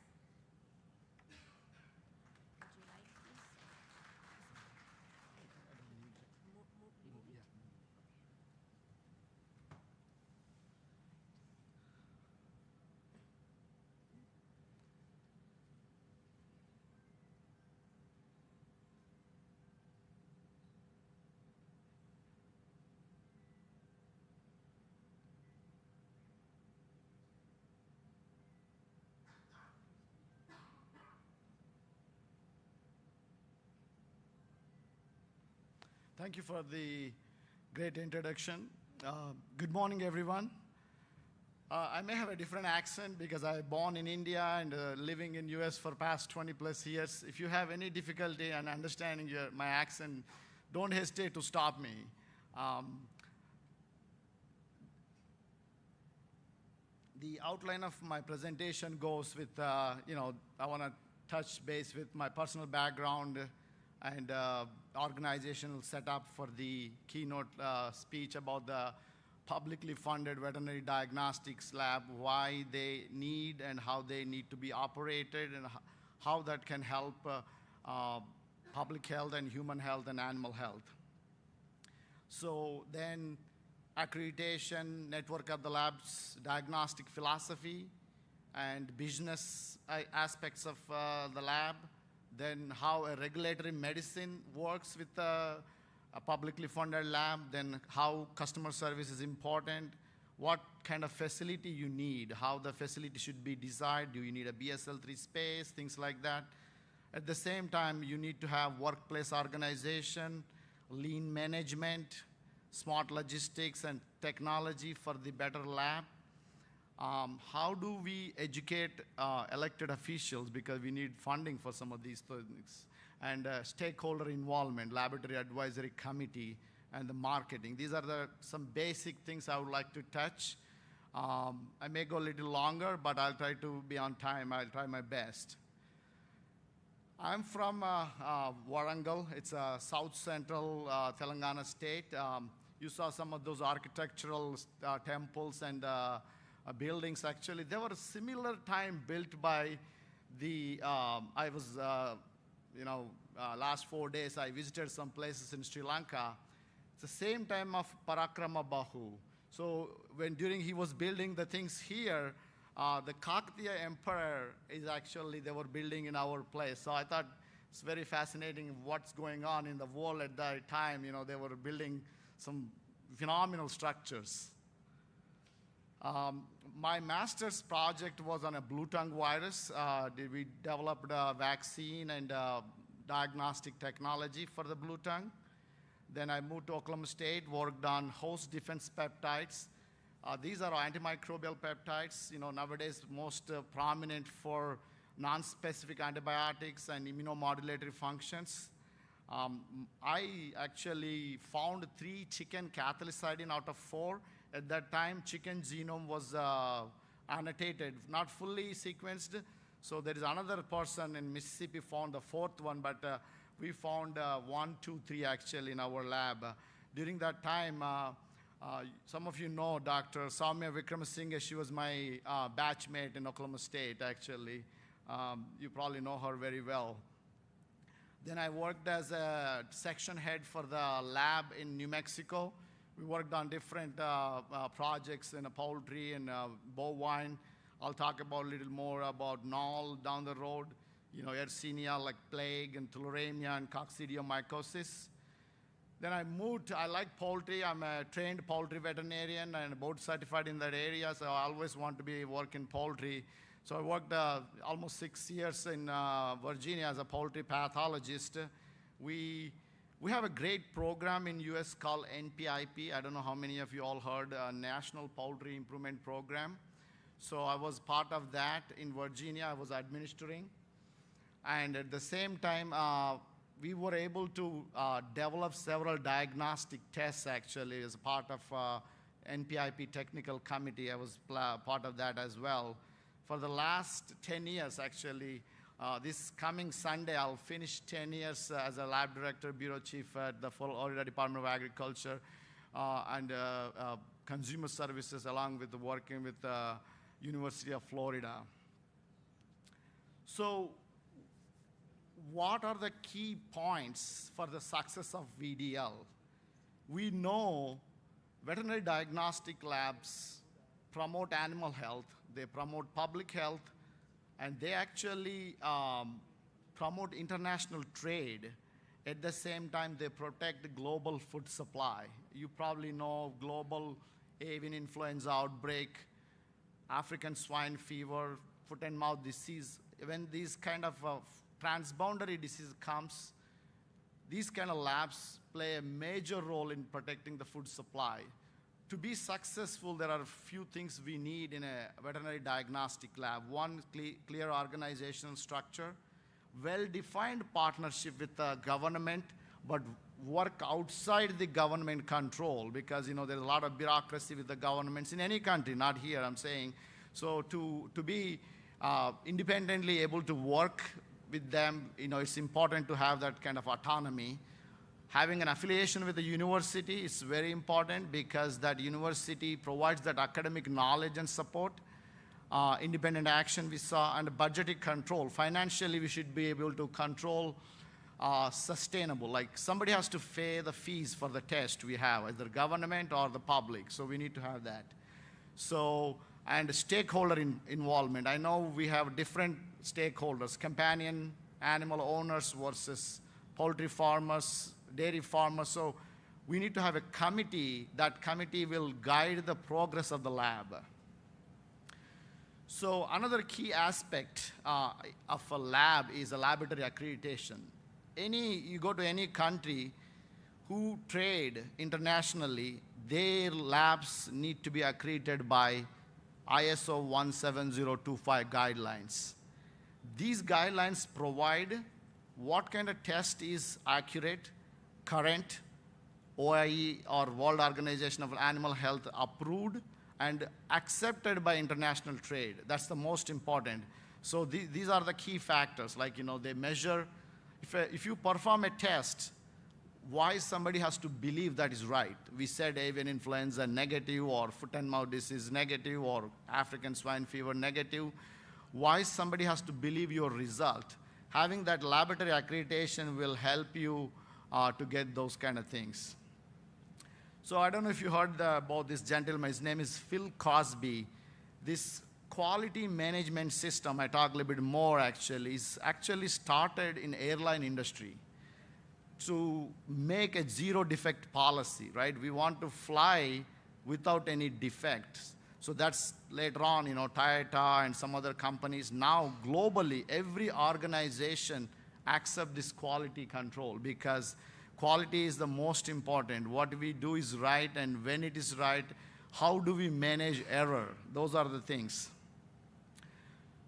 Thank you for the great introduction. Good morning, everyone. I may have a different accent because I was born in India and living in US for past 20 plus years. If you have any difficulty in understanding my accent, don't hesitate to stop me. The outline of my presentation goes with, I want to touch base with my personal background and organizational setup for the keynote speech about the publicly funded veterinary diagnostics lab, why they need and how they need to be operated, and how that can help public health and human health and animal health. So then accreditation, network of the labs, diagnostic philosophy, and business aspects of the lab, then how a regulatory medicine works with a publicly funded lab, then how customer service is important, what kind of facility you need, how the facility should be designed, do you need a BSL-3 space, things like that. At the same time, you need to have workplace organization, lean management, smart logistics and technology for the better lab. How do we educate elected officials, because we need funding for some of these things, and stakeholder involvement, laboratory advisory committee, and the marketing. These are some basic things I would like to touch. I may go a little longer, but I'll try to be on time. I'll try my best. I'm from Warangal. It's a south central Telangana state. You saw some of those architectural temples and buildings. Actually, they were a similar time built by the, I was, last 4 days I visited some places in Sri Lanka. It's the same time of Parakrama Bahu. So during he was building the things here, the Kakatiya Emperor is actually, they were building in our place. So I thought it's very fascinating what's going on in the world at that time. You know, they were building some phenomenal structures. My master's project was on a blue tongue virus. We developed a vaccine and diagnostic technology for the blue tongue. Then I moved to Oklahoma State, worked on host defense peptides. These are antimicrobial peptides, you know, nowadays most prominent for non-specific antibiotics and immunomodulatory functions. I actually found 3 chicken cathelicidin out of 4. At that time, chicken genome was annotated, not fully sequenced. So there is another person in Mississippi found the 4th one, but we found 1, 2, 3 actually in our lab. During that time, some of you know Dr. Soumya Wickramasinghe. She was my batchmate in Oklahoma State, actually. You probably know her very well. Then I worked as a section head for the lab in New Mexico. We worked on different projects in poultry and bovine. I'll talk about a little more about null down the road. You know, Yersinia like plague and tularemia and coccidiomycosis. Then I moved, I like poultry. I'm a trained poultry veterinarian and board certified in that area, so I always want to be working poultry. So I worked almost 6 years in Virginia as a poultry pathologist. We have a great program in US called NPIP. I don't know how many of you all heard, National Poultry Improvement Program. So I was part of that in Virginia. I was administering. And at the same time, we were able to develop several diagnostic tests, actually, as a part of NPIP technical committee. I was part of that as well. For the last 10 years, actually, this coming Sunday, I'll finish 10 years as a lab director, bureau chief at the Florida Department of Agriculture and Consumer Services, along with working with the University of Florida. So what are the key points for the success of VDL? We know veterinary diagnostic labs promote animal health, they promote public health, and they actually promote international trade. At the same time, they protect global food supply. You probably know global avian influenza outbreak, African swine fever, foot and mouth disease. When these kind of transboundary disease comes, these kind of labs play a major role in protecting the food supply. To be successful, there are a few things we need in a veterinary diagnostic lab. One, clear organizational structure, well-defined partnership with the government, but work outside the government control, because there's a lot of bureaucracy with the governments in any country, not here, I'm saying. So to be independently able to work with them, it's important to have that kind of autonomy. Having an affiliation with the university is very important, because that university provides that academic knowledge and support. Independent action we saw, and budgetary control. Financially, we should be able to control sustainable. Like somebody has to pay the fees for the test we have, either government or the public. So we need to have that. So, and stakeholder involvement. I know we have different stakeholders, companion animal owners versus poultry farmers, dairy farmers. So we need to have a committee. That committee will guide the progress of the lab. So another key aspect of a lab is a laboratory accreditation. You go to any country who trade internationally, their labs need to be accredited by ISO 17025 guidelines. These guidelines provide what kind of test is accurate, current, OIE or World Organization of Animal Health approved and accepted by international trade. That's the most important. So these are the key factors. Like, they measure, if you perform a test, why somebody has to believe that is right. We said avian influenza negative, or foot and mouth disease negative, or African swine fever negative. Why somebody has to believe your result? Having that laboratory accreditation will help you to get those kind of things. So I don't know if you heard about this gentleman. His name is Phil Cosby. This quality management system, I talk a little bit more actually, is actually started in airline industry to make a zero defect policy, right? We want to fly without any defects. So that's later on, Toyota and some other companies. Now, globally, every organization accepts this quality control because quality is the most important. What we do is right, and when it is right, how do we manage error? Those are the things.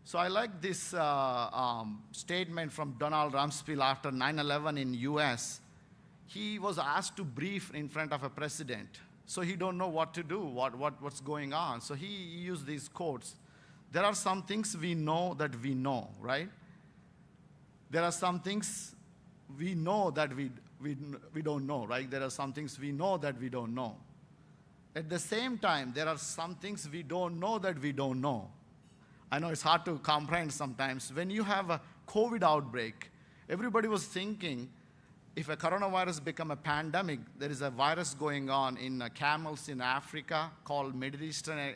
So I like this statement from Donald Rumsfeld after 9/11 in US. He was asked to brief in front of a president. So he don't know what to do, what's going on. So he used these quotes. There are some things we know that we know, right? There are some things we know that we don't know, right? There are some things we know that we don't know. At the same time, there are some things we don't know that we don't know. I know it's hard to comprehend sometimes. When you have a COVID outbreak, everybody was thinking, if a coronavirus become a pandemic, there is a virus going on in camels in Africa called Middle Eastern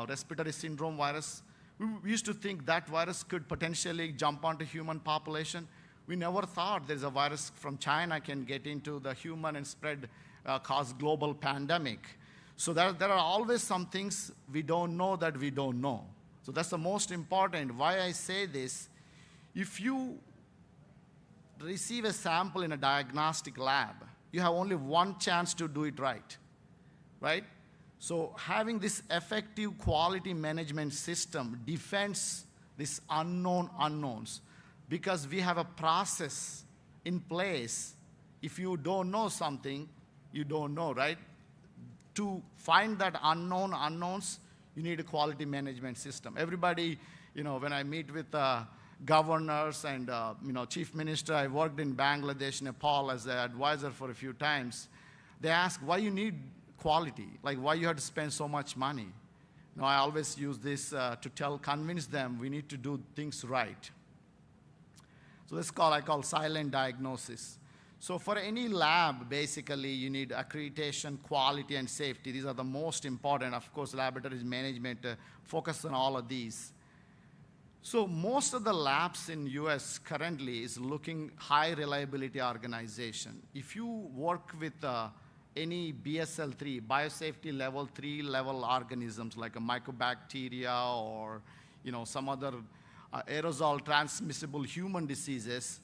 respiratory syndrome virus. We used to think that virus could potentially jump onto human population. We never thought there's a virus from China can get into the human and spread, cause global pandemic. So there are always some things we don't know that we don't know. So that's the most important. Why I say this, if you receive a sample in a diagnostic lab, you have only one chance to do it right, right? So having this effective quality management system defends this unknown unknowns because we have a process in place. If you don't know something, you don't know, right? To find that unknown unknowns, you need a quality management system. Everybody, when I meet with governors and chief minister, I worked in Bangladesh, Nepal as an advisor for a few times. They ask why you need quality, like why you have to spend so much money. I always use this to convince them we need to do things right. So this I call silent diagnosis. So for any lab, basically, you need accreditation, quality, and safety. These are the most important. Of course, laboratories management focus on all of these. So most of the labs in US currently is looking high reliability organization. If you work with any BSL-3, biosafety level 3 level organisms like a mycobacteria or some other aerosol transmissible human diseases,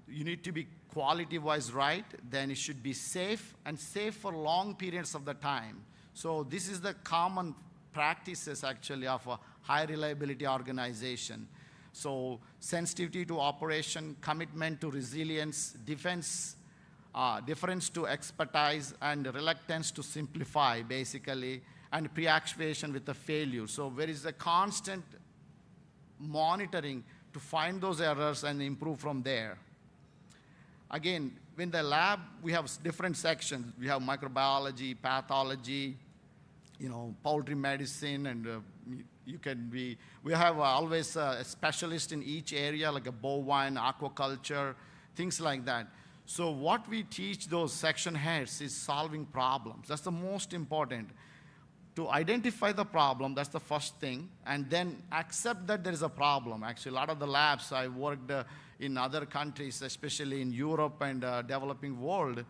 you need to be quality-wise right, then it should be safe and safe for long periods of the time. So this is the common practices actually of a high reliability organization. So sensitivity to operation, commitment to resilience, defense, difference to expertise, and reluctance to simplify basically, and preoccupation with the failure. So there is a constant monitoring to find those errors and improve from there. Again, in the lab, we have different sections. We have microbiology, pathology, poultry medicine, and we have always a specialist in each area, like a bovine, aquaculture, things like that. So what we teach those section heads is solving problems. That's the most important. To identify the problem, that's the first thing, and then accept that there is a problem. Actually, a lot of the labs I worked in other countries, especially in Europe and developing world,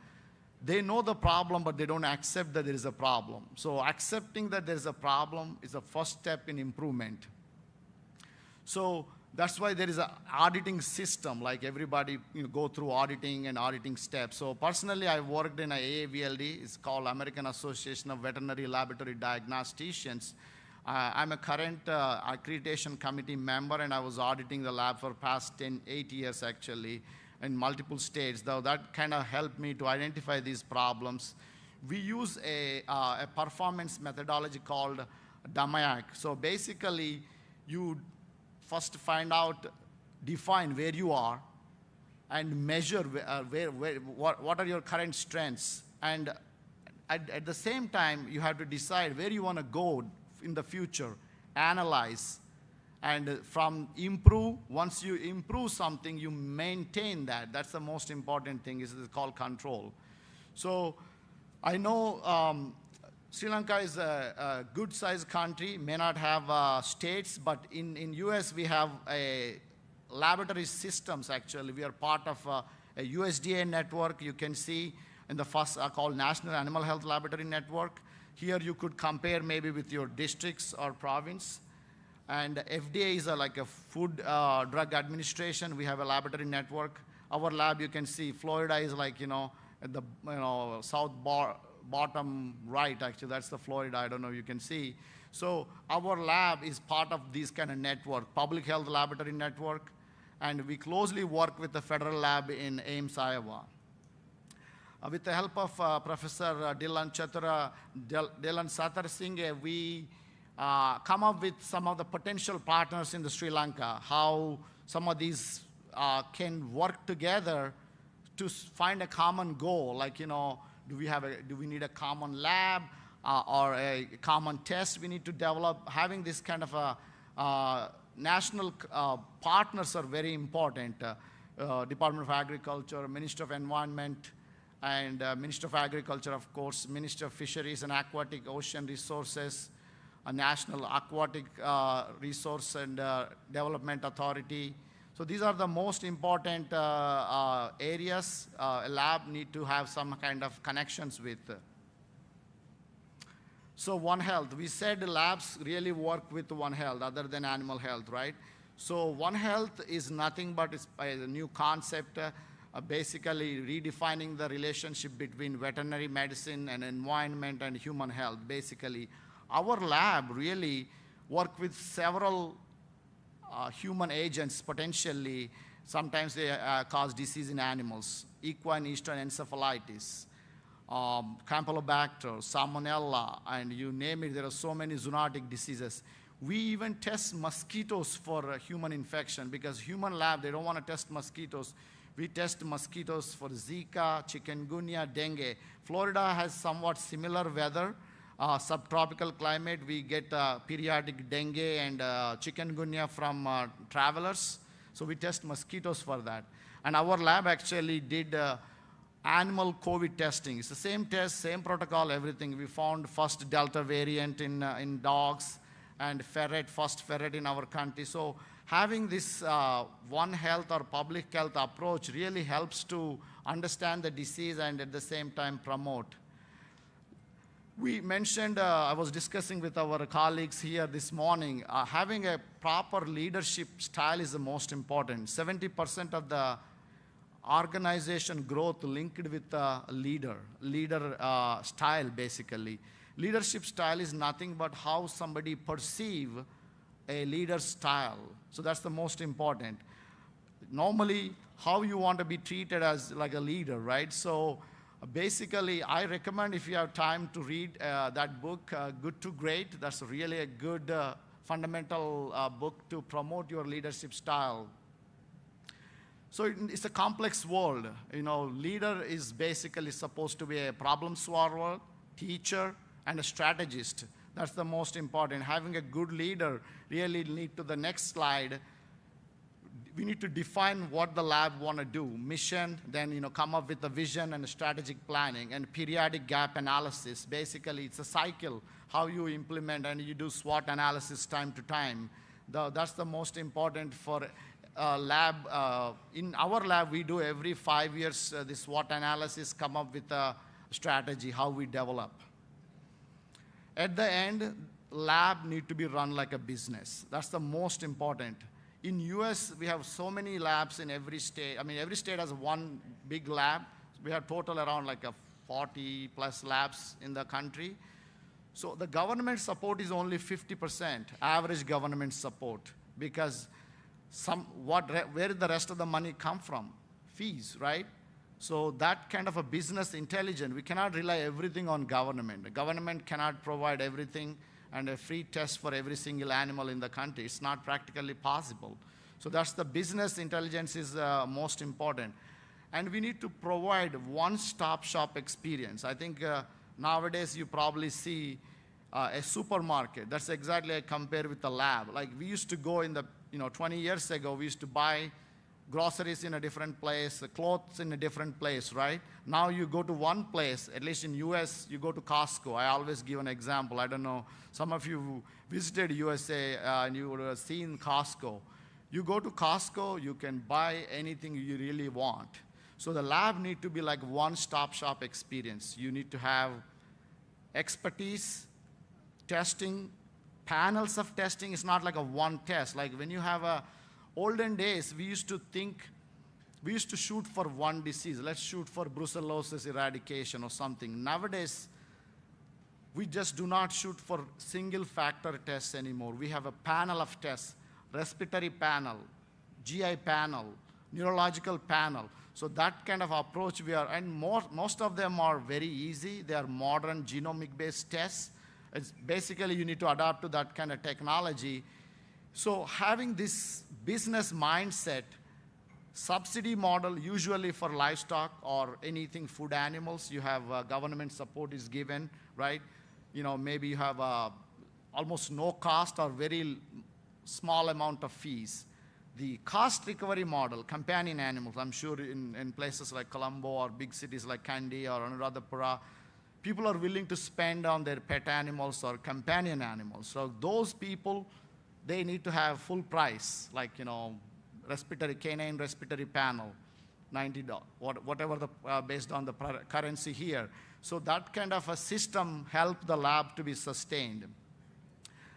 they know the problem, but they don't accept that there is a problem. So accepting that there is a problem is the first step in improvement. So that's why there is an auditing system, like everybody go through auditing and auditing steps. So personally, I worked in AAVLD, it's called American Association of Veterinary Laboratory Diagnosticians. I'm a current accreditation committee member, and I was auditing the lab for past 8 years actually in multiple states. Though that kind of helped me to identify these problems. We use a performance methodology called DMAIC. So basically, you first define where you are, and measure what are your current strengths. And at the same time, you have to decide where you want to go in the future, analyze, and from improve. Once you improve something, you maintain that. That's the most important thing, is called control. So I know Sri Lanka is a good-sized country, may not have states, but in US we have a laboratory systems, actually. We are part of a USDA network. You can see in the first called National Animal Health Laboratory Network. Here you could compare maybe with your districts or province. And FDA is like a Food Drug Administration. We have a laboratory network. Our lab, you can see, Florida is like, at the south bottom right, actually. That's the Florida. I don't know if you can see. So our lab is part of this kind of network, Public Health Laboratory Network. And we closely work with the federal lab in Ames, Iowa. With the help of Professor Dylan Sathar Singh, we come up with some of the potential partners in the Sri Lanka, how some of these can work together to find a common goal, like, do we need a common lab or a common test we need to develop? Having this kind of a national partners are very important. Department of Agriculture, Minister of Environment, and Minister of Agriculture, of course, Minister of Fisheries and Aquatic Ocean Resources, a National Aquatic Resource and Development Authority. So these are the most important areas a lab need to have some kind of connections with. So One Health, we said labs really work with One Health other than animal health, right? So One Health is nothing but it's a new concept, basically redefining the relationship between veterinary medicine and environment and human health, basically. Our lab really work with several human agents potentially. Sometimes they cause disease in animals, equine eastern encephalitis, Campylobacter, Salmonella, and you name it, there are so many zoonotic diseases. We even test mosquitoes for human infection because human lab, they don't want to test mosquitoes. We test mosquitoes for Zika, chikungunya, dengue. Florida has somewhat similar weather, subtropical climate. We get periodic dengue and chikungunya from travelers. So we test mosquitoes for that. And our lab actually did animal COVID testing. It's the same test, same protocol, everything. We found first Delta variant in dogs and first ferret in our country. So having this One Health or public health approach really helps to understand the disease and at the same time promote. We mentioned, I was discussing with our colleagues here this morning, having a proper leadership style is the most important. 70% of the organization growth linked with leader style, basically. Leadership style is nothing but how somebody perceive a leader's style. So that's the most important. Normally, how you want to be treated as like a leader, right? So basically, I recommend if you have time to read that book, Good to Great. That's really a good fundamental book to promote your leadership style. So it's a complex world. Leader is basically supposed to be a problem solver, teacher, and a strategist. That's the most important. Having a good leader really lead to the next slide. We need to define what the lab want to do, mission, then come up with a vision and a strategic planning and periodic gap analysis. Basically, it's a cycle, how you implement and you do SWOT analysis time to time. That's the most important for lab. In our lab, we do every 5 years this SWOT analysis, come up with a strategy, how we develop. At the end, lab need to be run like a business. That's the most important. In US, we have so many labs in every state. I mean, every state has one big lab. We have total around like 40 plus labs in the country. So the government support is only 50%, average government support, because where did the rest of the money come from? Fees, right? So that kind of a business intelligence, we cannot rely everything on government. The government cannot provide everything and a free test for every single animal in the country. It's not practically possible. So that's the business intelligence is most important. And we need to provide one-stop shop experience. I think nowadays you probably see a supermarket. That's exactly I compare with the lab. Like we used to go in the, 20 years ago, we used to buy groceries in a different place, clothes in a different place, right? Now you go to one place, at least in US, you go to Costco. I always give an example. I don't know, some of you visited USA and you would have seen Costco. You go to Costco, you can buy anything you really want. So the lab need to be like one-stop shop experience. You need to have expertise, testing, panels of testing. It's not like a one test. Like when you have a olden days, we used to shoot for one disease. Let's shoot for brucellosis eradication or something. Nowadays, we just do not shoot for single factor tests anymore. We have a panel of tests, respiratory panel, GI panel, neurological panel. So that kind of approach and most of them are very easy. They are modern genomic-based tests. It's basically you need to adapt to that kind of technology. So having this business mindset, subsidy model usually for livestock or anything food animals, you have government support is given, right? Maybe you have almost no cost or very small amount of fees. The cost recovery model, companion animals, I'm sure in places like Colombo or big cities like Kandy or Anuradhapura, people are willing to spend on their pet animals or companion animals. So those people, they need to have full price, like, canine respiratory panel, $90, whatever based on the currency here. So that kind of a system helped the lab to be sustained.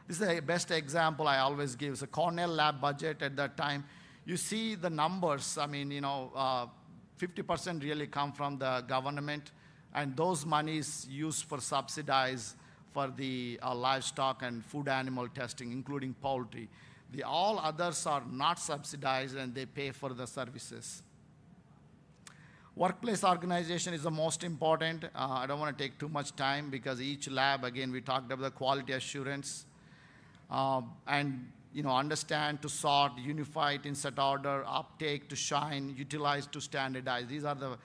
This is the best example I always give. So Cornell lab budget at that time, you see the numbers. I mean, 50% really come from the government, and those monies used for subsidize for the livestock and food animal testing, including poultry. All others are not subsidized, and they pay for the services. Workplace organization is the most important. I don't want to take too much time because each lab, again, we talked about the quality assurance. And understand, to sort, unify it in set order, uptake to shine, utilize to standardize. These are the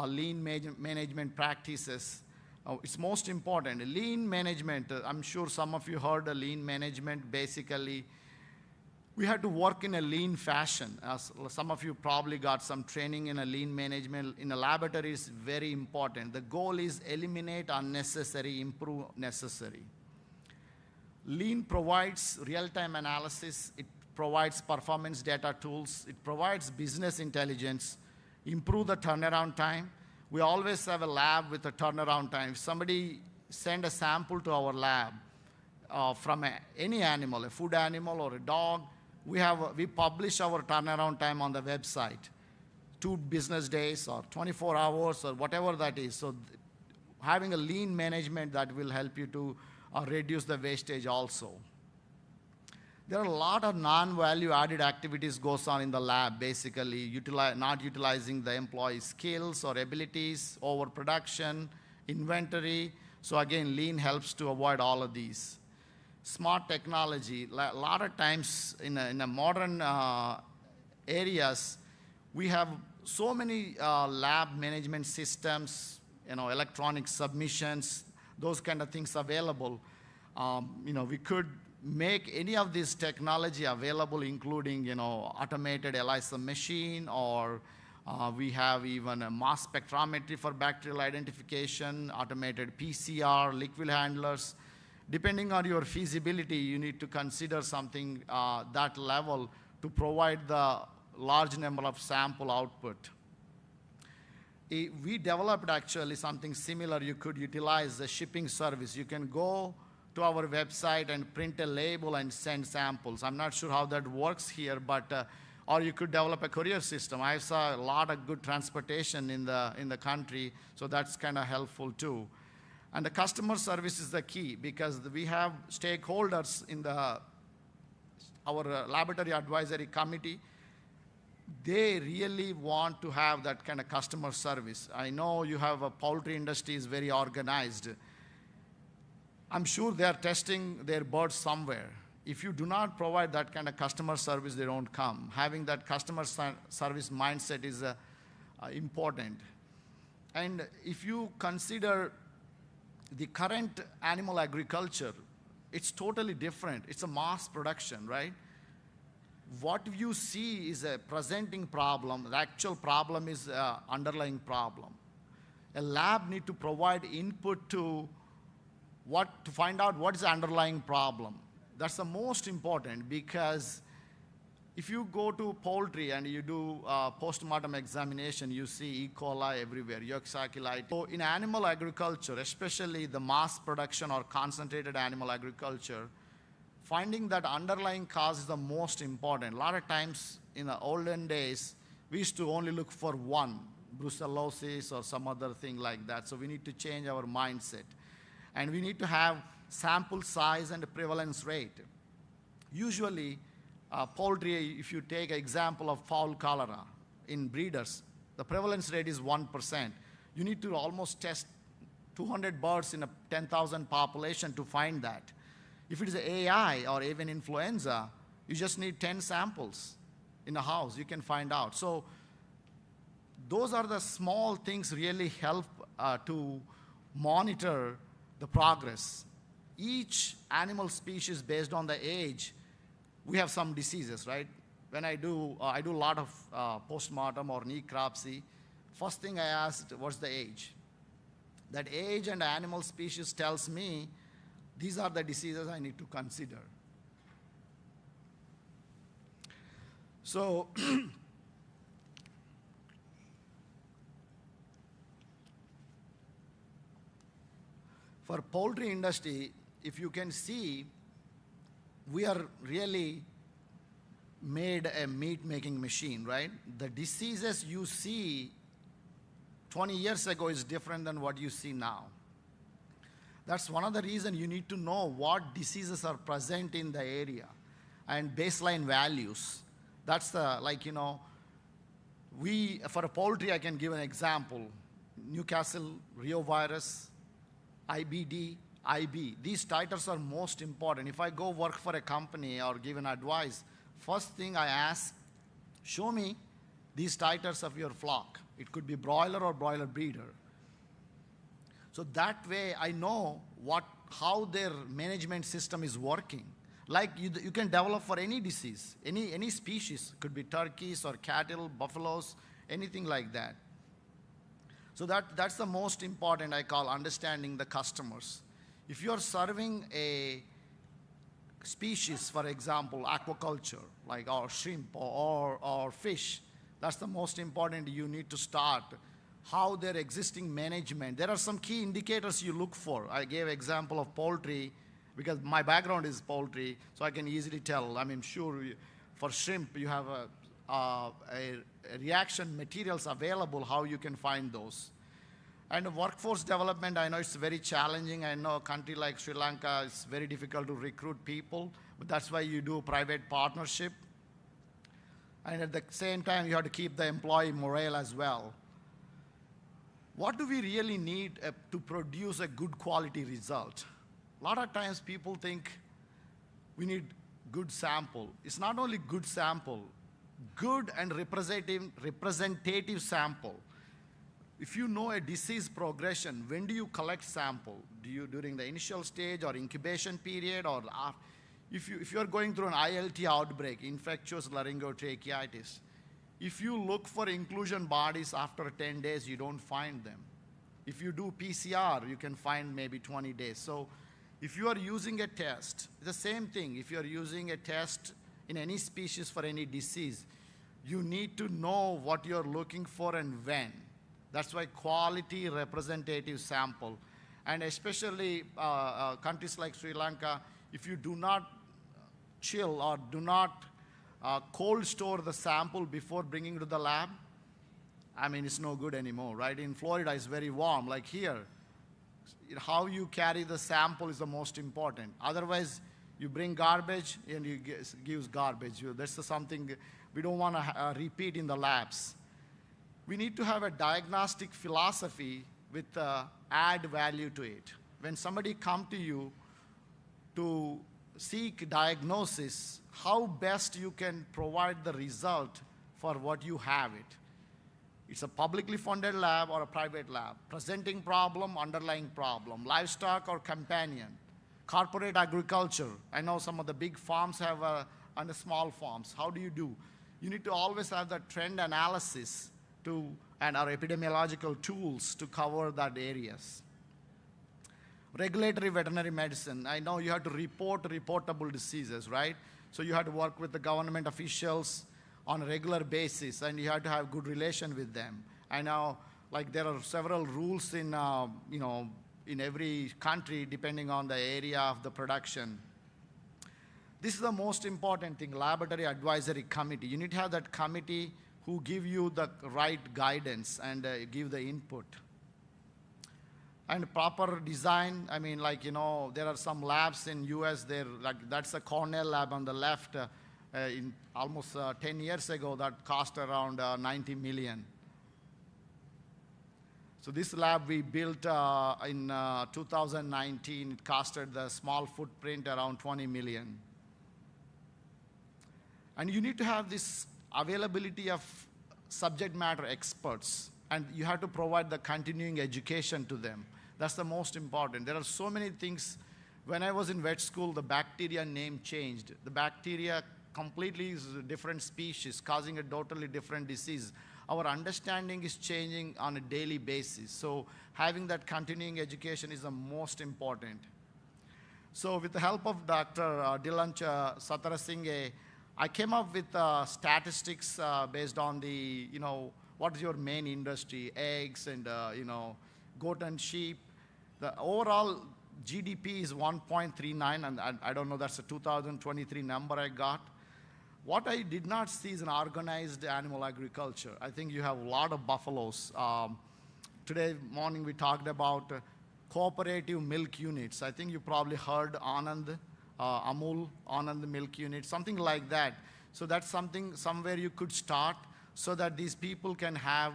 lean management practices. It's most important. Lean management, I'm sure some of you heard of lean management. Basically, we had to work in a lean fashion. As some of you probably got some training in a lean management. In a laboratory is very important. The goal is eliminate unnecessary, improve necessary. Lean provides real-time analysis. It provides performance data tools. It provides business intelligence, improve the turnaround time. We always have a lab with a turnaround time. If somebody send a sample to our lab from any animal, a food animal or a dog, we publish our turnaround time on the website, 2 business days or 24 hours or whatever that is. So having a lean management that will help you to reduce the wastage also. There are a lot of non-value added activities goes on in the lab, basically not utilizing the employee skills or abilities, overproduction, inventory. So again, lean helps to avoid all of these. Smart technology, a lot of times in a modern areas, we have so many lab management systems, electronic submissions, those kind of things available. We could make any of this technology available, including, automated ELISA machine, or we have even a mass spectrometry for bacterial identification, automated PCR, liquid handlers. Depending on your feasibility, you need to consider something that level to provide the large number of sample output. We developed actually something similar. You could utilize the shipping service. You can go to our website and print a label and send samples. I'm not sure how that works here, but or you could develop a courier system. I saw a lot of good transportation in the country, so that's kind of helpful too. And the customer service is the key because we have stakeholders in our laboratory advisory committee. They really want to have that kind of customer service. I know you have a poultry industry is very organized. I'm sure they're testing their birds somewhere. If you do not provide that kind of customer service, they don't come. Having that customer service mindset is important. And if you consider the current animal agriculture, it's totally different. It's a mass production, right? what you see is a presenting problem. The actual problem is an underlying problem. A lab need to provide input to find out what is the underlying problem. That's the most important, because if you go to poultry and you do post-mortem examination, you see E. coli everywhere, Yersinia. So in animal agriculture, especially the mass production or concentrated animal agriculture, finding that underlying cause is the most important. A lot of times in the olden days, we used to only look for one, brucellosis or some other thing like that. So we need to change our mindset. And we need to have sample size and prevalence rate. Usually, poultry, if you take an example of fowl cholera in breeders, the prevalence rate is 1%. You need to almost test 200 birds in a 10,000 population to find that. If it is AI or avian influenza, you just need 10 samples in a house, you can find out. So those are the small things really help to monitor the progress. Each animal species, based on the age, we have some diseases, right? When I do a lot of postmortem or necropsy, first thing I asked, what's the age? That age and animal species tells me these are the diseases I need to consider. So, for poultry industry, if you can see, we are really made a meat-making machine, right? The diseases you see 20 years ago is different than what you see now. That's one of the reasons you need to know what diseases are present in the area and baseline values. That's the, like, you know, for a poultry, I can give an example. Newcastle reovirus, IBD, IB. These titers are most important. If I go work for a company or give an advice, first thing I ask, show me these titers of your flock. It could be broiler or broiler breeder. So that way I know how their management system is working. Like you can develop for any disease, any species. Could be turkeys or cattle, buffaloes, anything like that. So that's the most important, I call, understanding the customers. If you're serving a species, for example, aquaculture, like or shrimp or fish, that's the most important. You need to start how their existing management. There are some key indicators you look for. I gave example of poultry because my background is poultry, so I can easily tell. I mean, sure, for shrimp, you have a reaction materials available, how you can find those. And workforce development, I know it's very challenging. I know a country like Sri Lanka, it's very difficult to recruit people, but that's why you do private partnership. And at the same time, you have to keep the employee morale as well. What do we really need to produce a good quality result? A lot of times people think we need good sample. It's not only good sample, good and representative sample. If you know a disease progression, when do you collect sample? Do you during the initial stage or incubation period, or if you're going through an ILT outbreak, infectious laryngotracheitis, if you look for inclusion bodies after 10 days, you don't find them. If you do PCR, you can find maybe 20 days. So if you are using a test, it's the same thing. If you're using a test in any species for any disease, you need to know what you're looking for and when. That's why quality representative sample. And especially countries like Sri Lanka, if you do not chill or do not cold store the sample before bringing to the lab, I mean, it's no good anymore, right? In Florida, it's very warm, like here. How you carry the sample is the most important. Otherwise, you bring garbage and you give garbage. That's something we don't want to repeat in the labs. We need to have a diagnostic philosophy with add value to it. When somebody comes to you to seek diagnosis, how best you can provide the result for what you have it. It's a publicly funded lab or a private lab. Presenting problem, underlying problem. Livestock or companion. Corporate agriculture. I know some of the big farms have and the small farms. How do? You need to always have that trend analysis and our epidemiological tools to cover that areas. Regulatory veterinary medicine. I know you have to report reportable diseases, right? So you have to work with the government officials on a regular basis, and you have to have good relation with them. I know, like, there are several rules in, in every country depending on the area of the production. This is the most important thing, laboratory advisory committee. You need to have that committee who give you the right guidance and give the input. And proper design, I mean, like, there are some labs in US, that's a Cornell lab on the left, in almost 10 years ago, that cost around 90 million. So this lab we built in 2019, it costed the small footprint around 20 million. And you need to have this availability of subject matter experts, and you have to provide the continuing education to them. That's the most important. There are so many things. When I was in vet school, the bacteria name changed. The bacteria completely is a different species, causing a totally different disease. Our understanding is changing on a daily basis. So having that continuing education is the most important. So with the help of Dr. Dilanch Satarasinghe, I came up with statistics based on the, what is your main industry, eggs and, goat and sheep. The overall GDP is 1.39, and I don't know, that's a 2023 number I got. What I did not see is an organized animal agriculture. I think you have a lot of buffaloes. Today morning we talked about cooperative milk units. I think you probably heard Anand, Amul, Anand milk unit, something like that. So that's something, somewhere you could start so that these people can have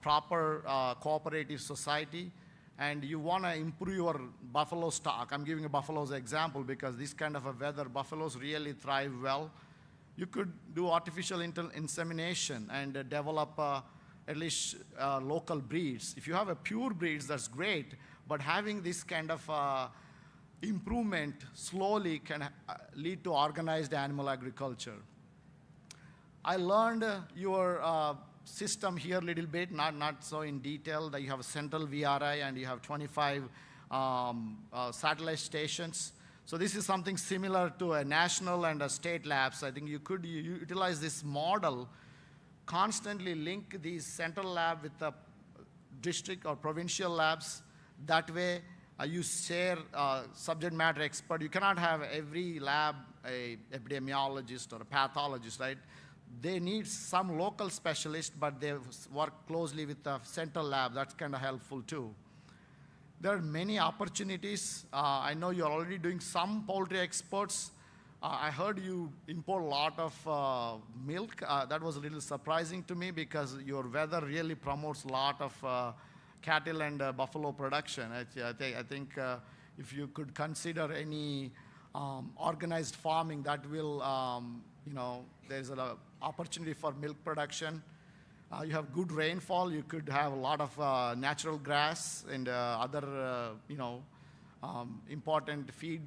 proper cooperative society. And you want to improve your buffalo stock. I'm giving a buffaloes example because this kind of a weather, buffaloes really thrive well. You could do artificial insemination and develop at least local breeds. If you have a pure breeds, that's great, but having this kind of improvement slowly can lead to organized animal agriculture. I learned your system here a little bit, not so in detail, that you have a central VRI and you have 25 satellite stations. So this is something similar to a national and a state labs. I think you could utilize this model, constantly link these central lab with the district or provincial labs. That way you share subject matter expert. You cannot have every lab a epidemiologist or a pathologist, right? They need some local specialists, but they work closely with the central lab. That's kind of helpful too. There are many opportunities. I know you're already doing some poultry exports. I heard you import a lot of milk. That was a little surprising to me because your weather really promotes a lot of cattle and buffalo production. I think if you could consider any organized farming, that will, there's an opportunity for milk production. You have good rainfall. You could have a lot of natural grass and other, important feed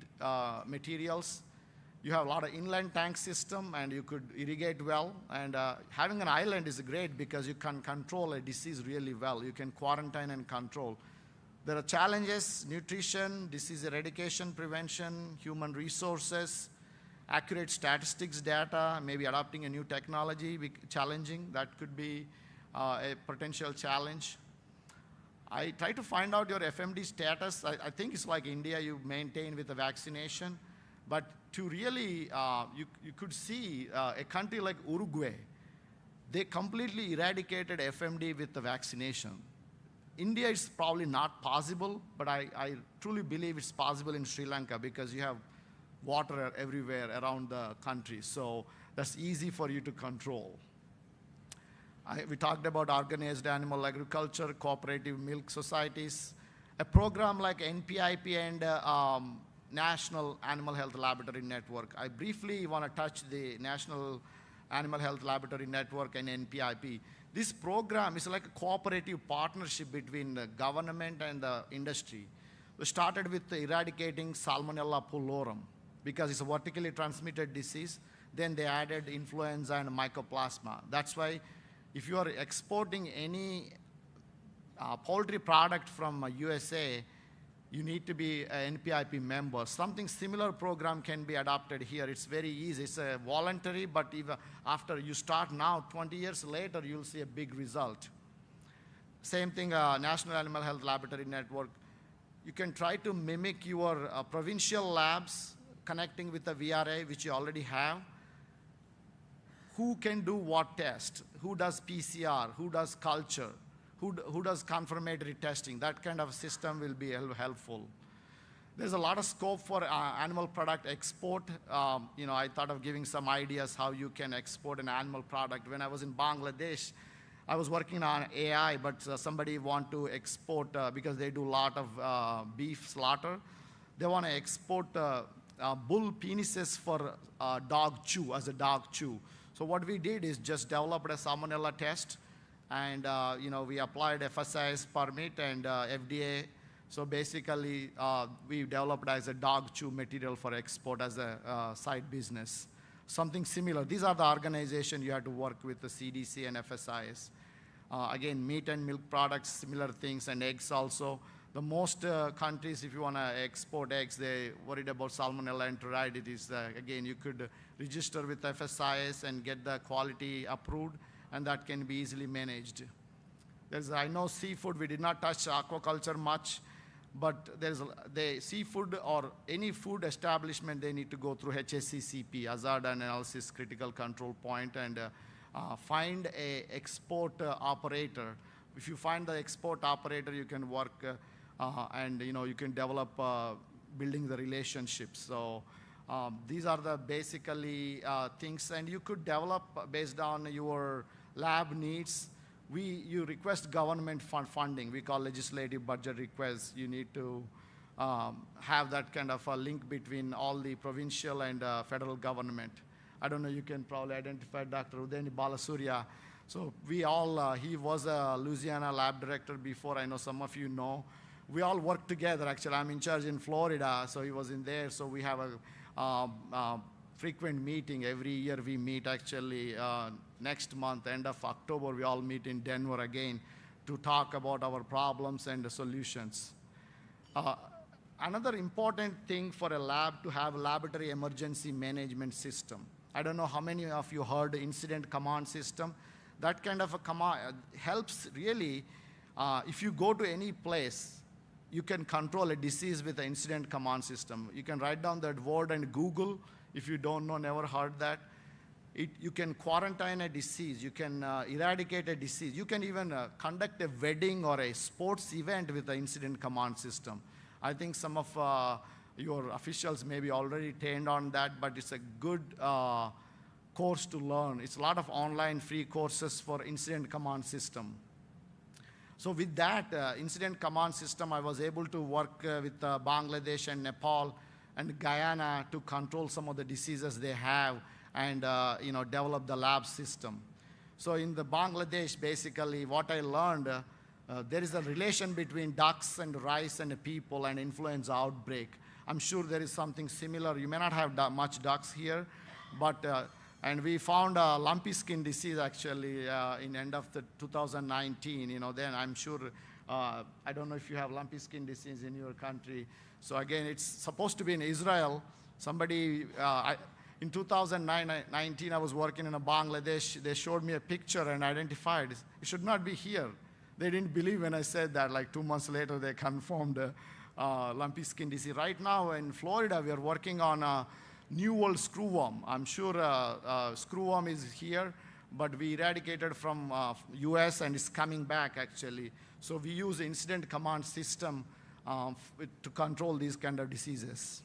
materials. You have a lot of inland tank system, and you could irrigate well. And having an island is great because you can control a disease really well. You can quarantine and control. There are challenges: nutrition, disease eradication, prevention, human resources, accurate statistics data, maybe adopting a new technology, challenging. That could be a potential challenge. I try to find out your FMD status. I think it's like India, you maintain with the vaccination. But to really, you could see a country like Uruguay, they completely eradicated FMD with the vaccination. India is probably not possible, but I truly believe it's possible in Sri Lanka because you have water everywhere around the country. So that's easy for you to control. We talked about organized animal agriculture, cooperative milk societies. A program like NPIP and National Animal Health Laboratory Network. I briefly want to touch the National Animal Health Laboratory Network and NPIP. This program is like a cooperative partnership between the government and the industry. We started with eradicating Salmonella pullorum. because it's a vertically transmitted disease. Then they added influenza and mycoplasma. That's why if you are exporting any poultry product from USA, you need to be an NPIP member. Something similar program can be adopted here. It's very easy. It's voluntary, but even after you start now, 20 years later, you'll see a big result. Same thing, National Animal Health Laboratory Network. You can try to mimic your provincial labs connecting with the VRA, which you already have. Who can do what test? Who does PCR? Who does culture? Who does confirmatory testing? That kind of system will be helpful. There's a lot of scope for animal product export. I thought of giving some ideas how you can export an animal product. When I was in Bangladesh, I was working on AI, but somebody want to export, because they do a lot of beef slaughter. They want to export bull penises for dog chew, as a dog chew. So what we did is just developed a salmonella test, and we applied FSIS permit and FDA. So basically, we developed as a dog chew material for export as a side business. Something similar. These are the organizations you have to work with, the CDC and FSIS. Again, meat and milk products, similar things, and eggs also. The most countries, if you want to export eggs, they worried about salmonella enteritis. Again, you could register with FSIS and get the quality approved, and that can be easily managed. I know seafood, we did not touch aquaculture much, but the seafood or any food establishment, they need to go through HACCP, Hazard Analysis Critical Control Point, and find a export operator. If you find the export operator, you can work and you can develop building the relationships. So these are the basically things, and you could develop based on your lab needs. You request government funding. We call legislative budget requests. You need to have that kind of a link between all the provincial and federal government. I don't know, you can probably identify Dr. Udeni Balasurya. So we all, he was a Louisiana lab director before, I know some of you know. We all work together, actually. I'm in charge in Florida, so he was in there. So we have a frequent meeting. Every year we meet, actually. Next month, end of October, we all meet in Denver again to talk about our problems and the solutions. Another important thing for a lab to have a laboratory emergency management system. I don't know how many of you heard the incident command system. That kind of a command helps really, if you go to any place, you can control a disease with the incident command system. You can write down that word and Google. If you don't know, never heard that. You can quarantine a disease. You can eradicate a disease. You can even conduct a wedding or a sports event with the incident command system. I think some of your officials may be already trained on that, but it's a good course to learn. It's a lot of online free courses for incident command system. So with that incident command system, I was able to work with Bangladesh and Nepal and Guyana to control some of the diseases they have and develop the lab system. So in the Bangladesh, basically, what I learned, there is a relation between ducks and rice and people and influenza outbreak. I'm sure there is something similar. You may not have much ducks here, but and we found a lumpy skin disease actually in end of the 2019. Then I'm sure, I don't know if you have lumpy skin disease in your country. So again, it's supposed to be in Israel. Somebody, in 2019, I was working in Bangladesh. They showed me a picture and identified it should not be here. They didn't believe when I said that. Like 2 months later, they confirmed lumpy skin disease. Right now in Florida, we are working on a New World screwworm. I'm sure screwworm is here, but we eradicated from US and it's coming back actually. So we use incident command system to control these kind of diseases.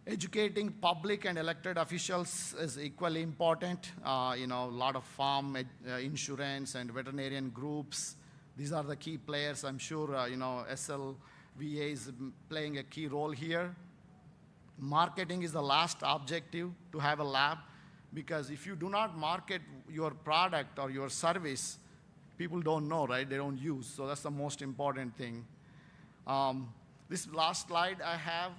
Educating public and elected officials is equally important. A lot of farm insurance and veterinarian groups. These are the key players. I'm sure SLVA is playing a key role here. Marketing is the last objective to have a lab, because if you do not market your product or your service, people don't know, right? They don't use. So that's the most important thing. This last slide I have,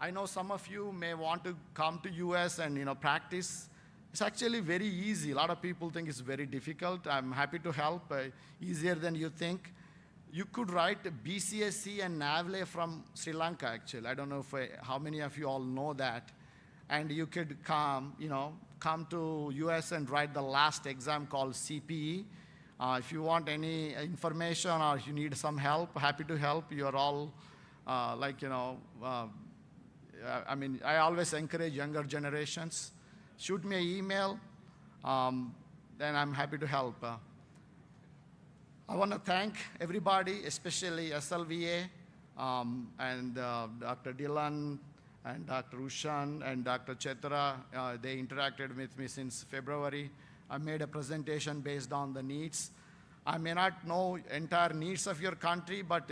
I know some of you may want to come to US and practice. It's actually very easy. A lot of people think it's very difficult. I'm happy to help, easier than you think. You could write BCSC and NAVLE from Sri Lanka, actually. I don't know how many of you all know that. And you could come to US and write the last exam called CPE. If you want any information or if you need some help, happy to help. You're all I always encourage younger generations. Shoot me an email, then I'm happy to help. I want to thank everybody, especially SLVA and Dr. Dylan and Dr. Ushan and Dr. Chetra. They interacted with me since February. I made a presentation based on the needs. I may not know entire needs of your country, but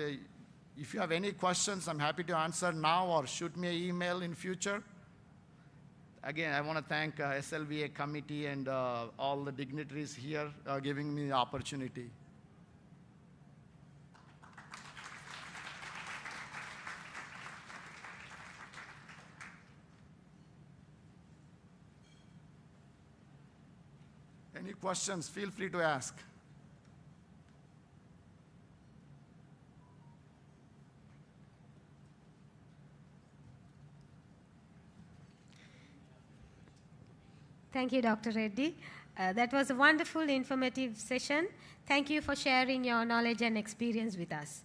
if you have any questions, I'm happy to answer now or shoot me an email in future. Again, I want to thank SLVA committee and all the dignitaries here giving me the opportunity. Any questions, feel free to ask. Thank you, Dr. Reddy. That was a wonderful, informative session. Thank you for sharing your knowledge and experience with us.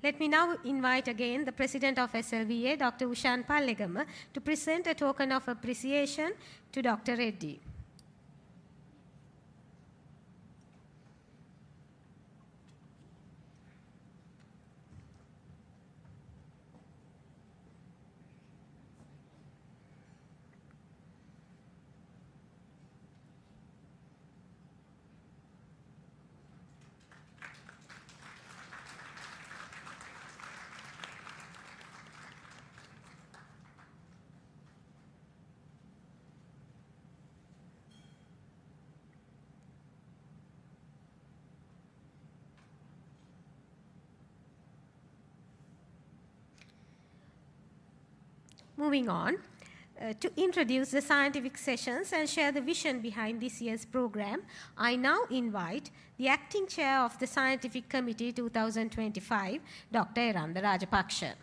Let me now invite again the President of SLVA, Dr. Ushan Pallegama, to present a token of appreciation to Dr. Reddy. Moving on, to introduce the scientific sessions and share the vision behind this year's program, I now invite the Acting Chair of the Scientific Committee 2025, Dr. Eranda Rajapaksha.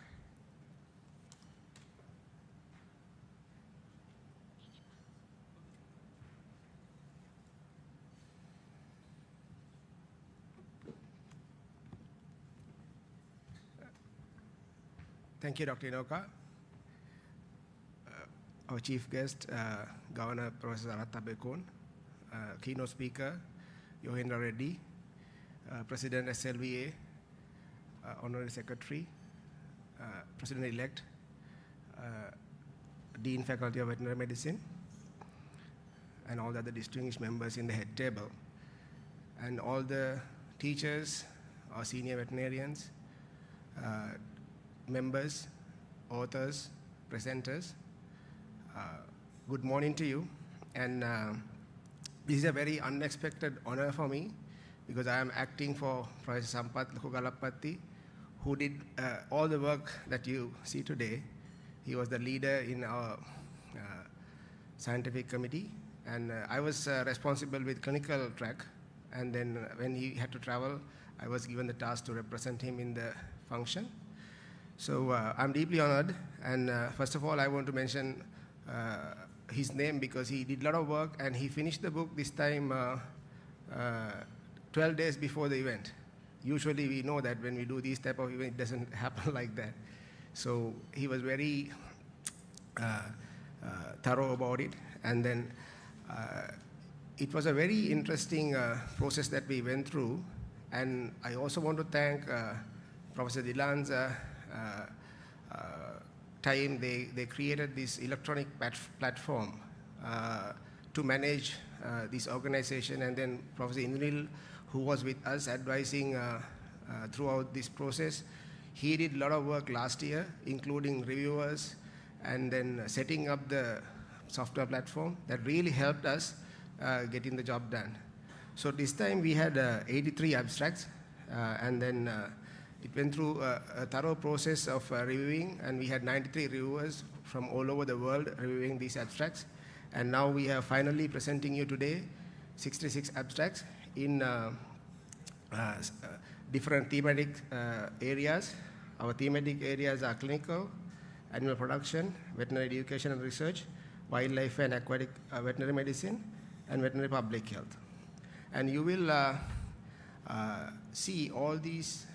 Thank you, Dr. Inoka. Our chief guest, Governor Professor Aratabekon, keynote speaker, Yohendra Reddy, President SLVA, Honorary Secretary, President-elect, Dean Faculty of Veterinary Medicine, and all the other distinguished members in the head table, and all the teachers, our senior veterinarians, members, authors, presenters. Good morning to you, and this is a very unexpected honor for me because I am acting for Professor Sampath Lokogalapatti, who did all the work that you see today. He was the leader in our scientific committee, and I was responsible with clinical track, and then when he had to travel, I was given the task to represent him in the function. So I'm deeply honored, and first of all, I want to mention his name because he did a lot of work and he finished the book this time 12 days before the event. Usually we know that when we do these type of events, it doesn't happen like that. So he was very thorough about it, and then it was a very interesting process that we went through, and I also want to thank Professor Dylan's time. They created this electronic platform to manage this organization, and then Professor Indranil, who was with us advising throughout this process, he did a lot of work last year, including reviewers, and then setting up the software platform that really helped us getting the job done. So this time we had 83 abstracts, and then it went through a thorough process of reviewing, and we had 93 reviewers from all over the world reviewing these abstracts. And now we are finally presenting you today 66 abstracts in different thematic areas. Our thematic areas are clinical, animal production, veterinary education and research, wildlife and aquatic veterinary medicine, and veterinary public health. And you will see all these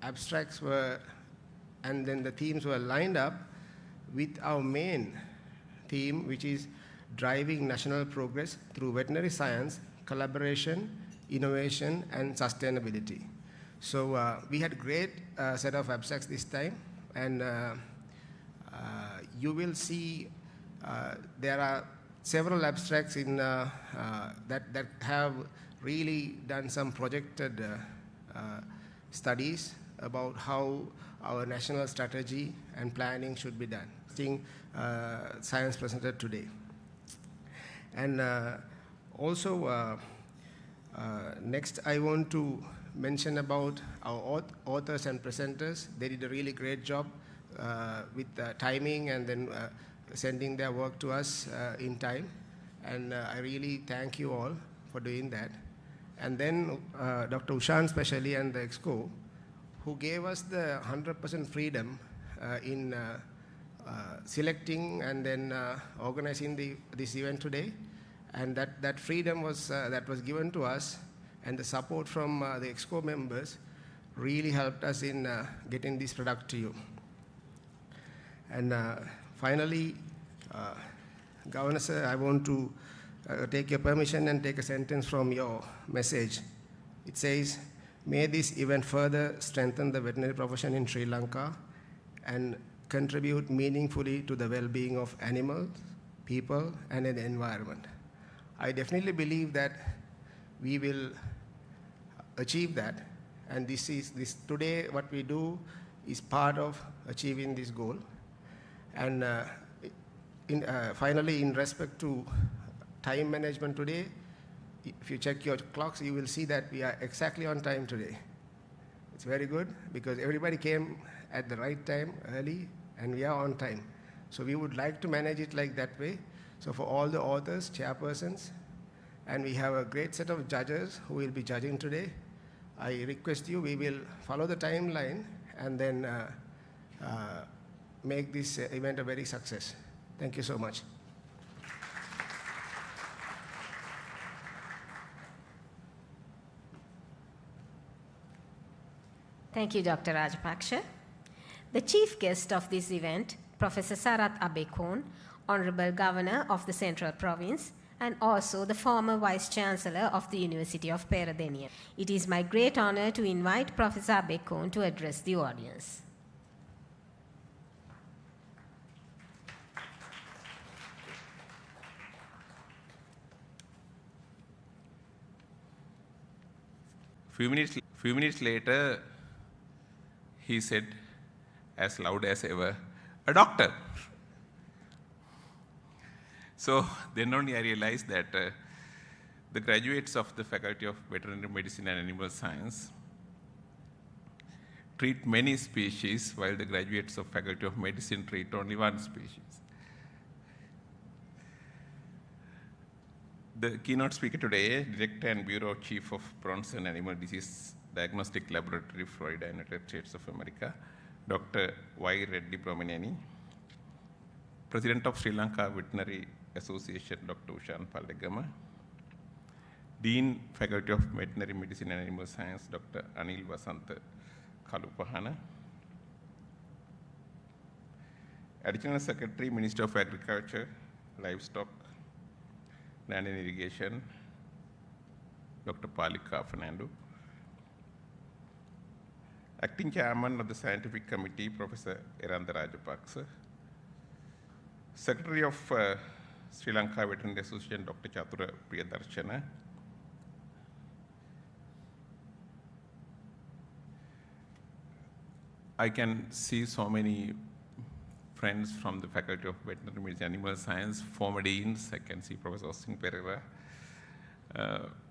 abstracts and then the themes were lined up with our main theme, which is driving national progress through veterinary science, collaboration, innovation, and sustainability. So we had a great set of abstracts this time, and you will see there are several abstracts in, that have really done some projected studies about how our national strategy and planning should be done. Seeing science presented today. And also, next I want to mention about our authors and presenters. They did a really great job with timing and then sending their work to us in time. And I really thank you all for doing that. And then Dr. Ushan especially and the EXCO, who gave us the 100% freedom in selecting and then organizing this event today. And that freedom was, that was given to us, and the support from the EXCO members really helped us in getting this product to you. And finally, Governor Sir, I want to take your permission and take a sentence from your message. It says, "May this event further strengthen the veterinary profession in Sri Lanka and contribute meaningfully to the well-being of animals, people, and the environment." I definitely believe that we will achieve that, and this today what we do is part of achieving this goal. And finally, in respect to time management today, if you check your clocks, you will see that we are exactly on time today. It's very good because everybody came at the right time, early, and we are on time. So we would like to manage it like that way. So for all the authors, chairpersons, and we have a great set of judges who will be judging today, I request you, we will follow the timeline and then make this event a very success. Thank you so much. Thank you, Dr. Rajapaksha. The chief guest of this event, Professor Sarath Abekon, Honorable Governor of the Central Province, and also the former Vice Chancellor of the University of Peradeniya. It is my great honor to invite Professor Abekon to address the audience. Few minutes later, he said, as loud as ever, "A doctor." So then only I realized that the graduates of the Faculty of Veterinary Medicine and Animal Science treat many species, while the graduates of Faculty of Medicine treat only one species. The keynote speaker today, Director and Bureau Chief of Bronson Animal Disease Diagnostic Laboratory, Florida, United States of America, Dr. Y. Reddy Promineni, President of Sri Lanka Veterinary Association, Dr. Ushan Pallegama, Dean, Faculty of Veterinary Medicine and Animal Science, Dr. Anil Vasantha Kalupahana, Additional Secretary, Minister of Agriculture, Livestock, Land and Irrigation, Dr. Palika Fernando, Acting Chairman of the Scientific Committee, Professor Eranda Rajapaksa, Secretary of Sri Lanka Veterinary Association, Dr. Chatura Priyadarshana, I can see so many friends from the Faculty of Veterinary Medicine and Animal Science, former deans. I can see Professor Austin Pereira,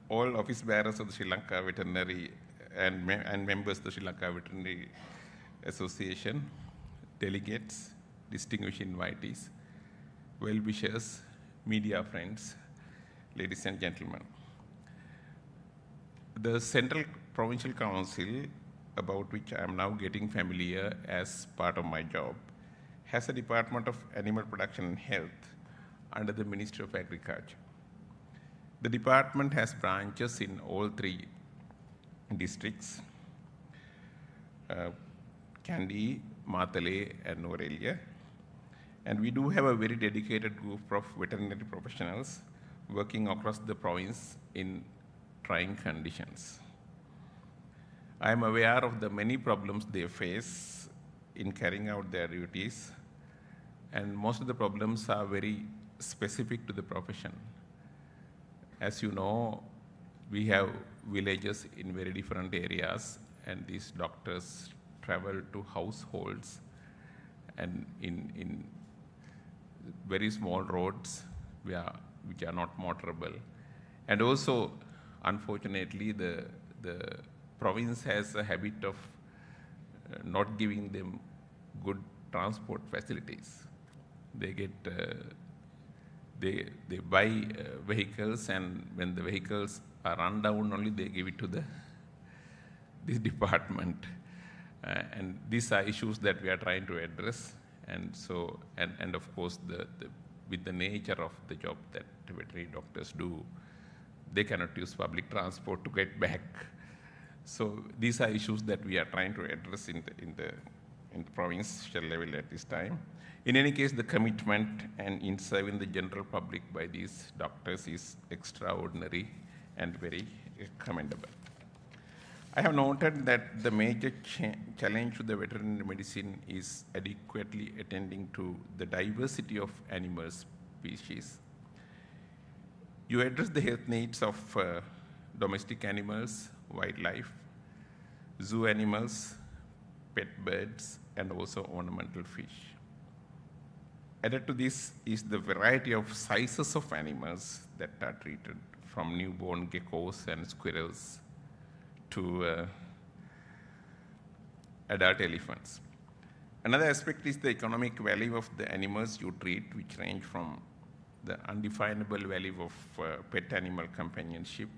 all office bearers of the Sri Lanka Veterinary and members of the Sri Lanka Veterinary Association, delegates, distinguished invitees, well-wishers, media friends, ladies and gentlemen. The Central Provincial Council, about which I am now getting familiar as part of my job, has a Department of Animal Production and Health under the Ministry of Agriculture. The department has branches in all three districts, Kandy, Matale, and Norelia. And we do have a very dedicated group of veterinary professionals working across the province in trying conditions. I am aware of the many problems they face in carrying out their duties, and most of the problems are very specific to the profession. As you know, we have villages in very different areas, and these doctors travel to households and in very small roads which are not motorable. And also, unfortunately, the province has a habit of not giving them good transport facilities. They get they buy vehicles, and when the vehicles are run down, only they give it to this department. And these are issues that we are trying to address. And so, and of course, with the nature of the job that veterinary doctors do, they cannot use public transport to get back. So these are issues that we are trying to address in the provincial level at this time. In any case, the commitment and in serving the general public by these doctors is extraordinary and very commendable. I have noted that the major challenge to the veterinary medicine is adequately attending to the diversity of animal species. You address the health needs of domestic animals, wildlife, zoo animals, pet birds, and also ornamental fish. Added to this is the variety of sizes of animals that are treated, from newborn geckos and squirrels to adult elephants. Another aspect is the economic value of the animals you treat, which range from the undefinable value of pet animal companionship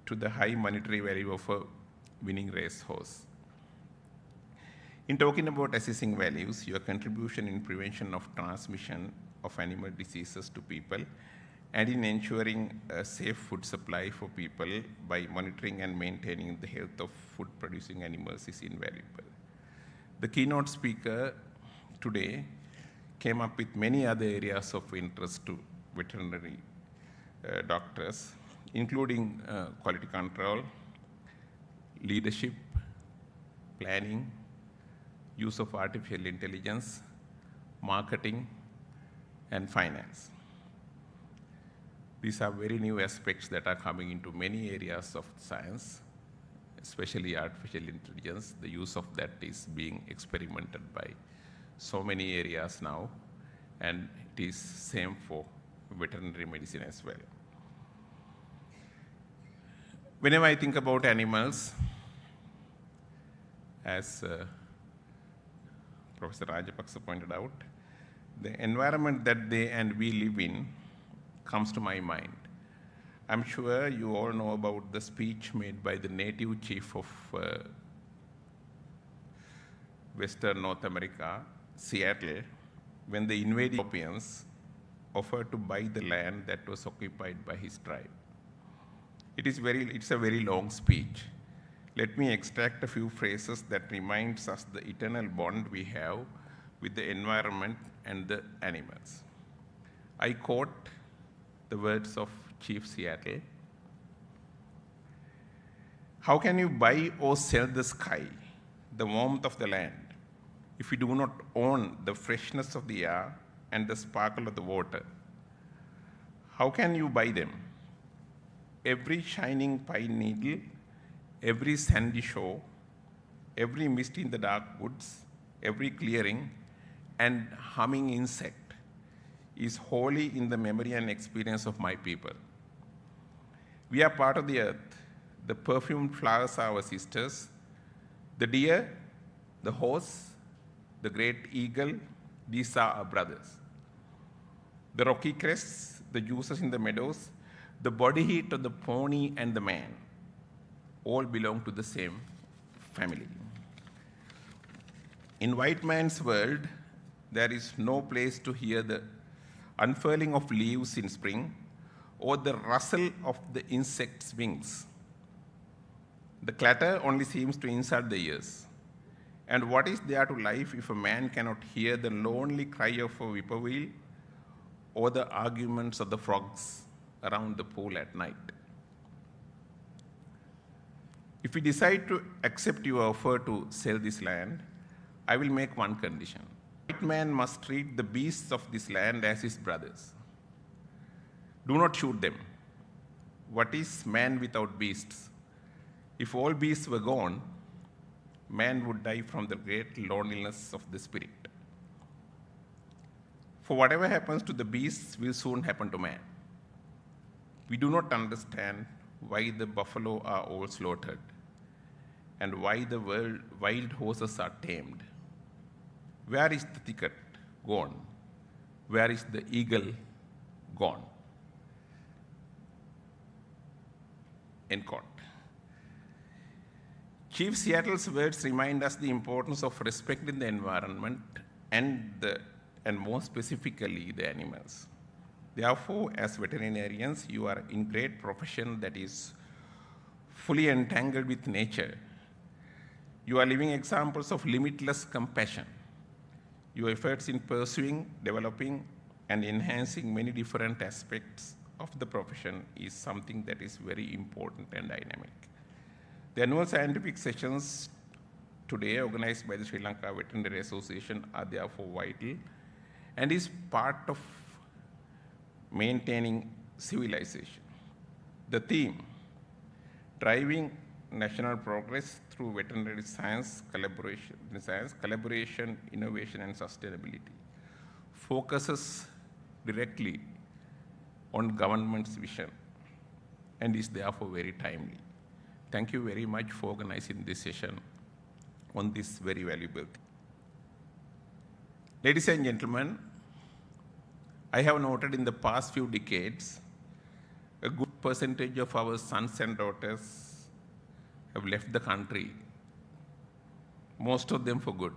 to the high monetary value of a winning racehorse. In talking about assessing values, your contribution in prevention of transmission of animal diseases to people and in ensuring a safe food supply for people by monitoring and maintaining the health of food-producing animals is invaluable. The keynote speaker today came up with many other areas of interest to veterinary doctors, including quality control, leadership, planning, use of artificial intelligence, marketing, and finance. These are very new aspects that are coming into many areas of science, especially artificial intelligence. The use of that is being experimented by so many areas now, and it is same for veterinary medicine as well. Whenever I think about animals, as Professor Rajapaksa pointed out, the environment that they and we live in comes to my mind. I'm sure you all know about the speech made by the native chief of Western North America, Seattle, when the invading Europeans offered to buy the land that was occupied by his tribe. It's a very long speech. Let me extract a few phrases that reminds us the eternal bond we have with the environment and the animals. I quote the words of Chief Seattle. How can you buy or sell the sky, the warmth of the land, if you do not own the freshness of the air and the sparkle of the water? How can you buy them? Every shining pine needle, every sandy shore, every mist in the dark woods, every clearing, and humming insect is wholly in the memory and experience of my people. We are part of the earth. The perfumed flowers are our sisters. The deer, the horse, the great eagle, These are our brothers. The rocky crests, the juices in the meadows, the body heat of the pony and the man, all belong to the same family. In white man's world, there is no place to hear the unfurling of leaves in spring or the rustle of the insect's wings. The clatter only seems to insult the ears. And what is there to life if a man cannot hear the lonely cry of a whippoorwill or the arguments of the frogs around the pool at night? If we decide to accept your offer to sell this land, I will make one condition. White man must treat the beasts of this land as his brothers. Do not shoot them. What is man without beasts? If all beasts were gone, man would die from the great loneliness of the spirit. For whatever happens to the beasts will soon happen to man. We do not understand why the buffalo are all slaughtered and why the wild horses are tamed. Where is the thicket gone? Where is the eagle gone? End quote. Chief Seattle's words remind us the importance of respecting the environment and more specifically the animals. Therefore, as veterinarians, you are in great profession that is fully entangled with nature. You are living examples of limitless compassion. Your efforts in pursuing, developing, and enhancing many different aspects of the profession is something that is very important and dynamic. The annual scientific sessions today organized by the Sri Lanka Veterinary Association are therefore vital and is part of maintaining civilization. The theme, driving national progress through veterinary science, collaboration, innovation, and sustainability, focuses directly on government's vision and is therefore very timely. Thank you very much for organizing this session on this very valuable thing. Ladies and gentlemen, I have noted in the past few decades, a good percentage of our sons and daughters have left the country, most of them for good.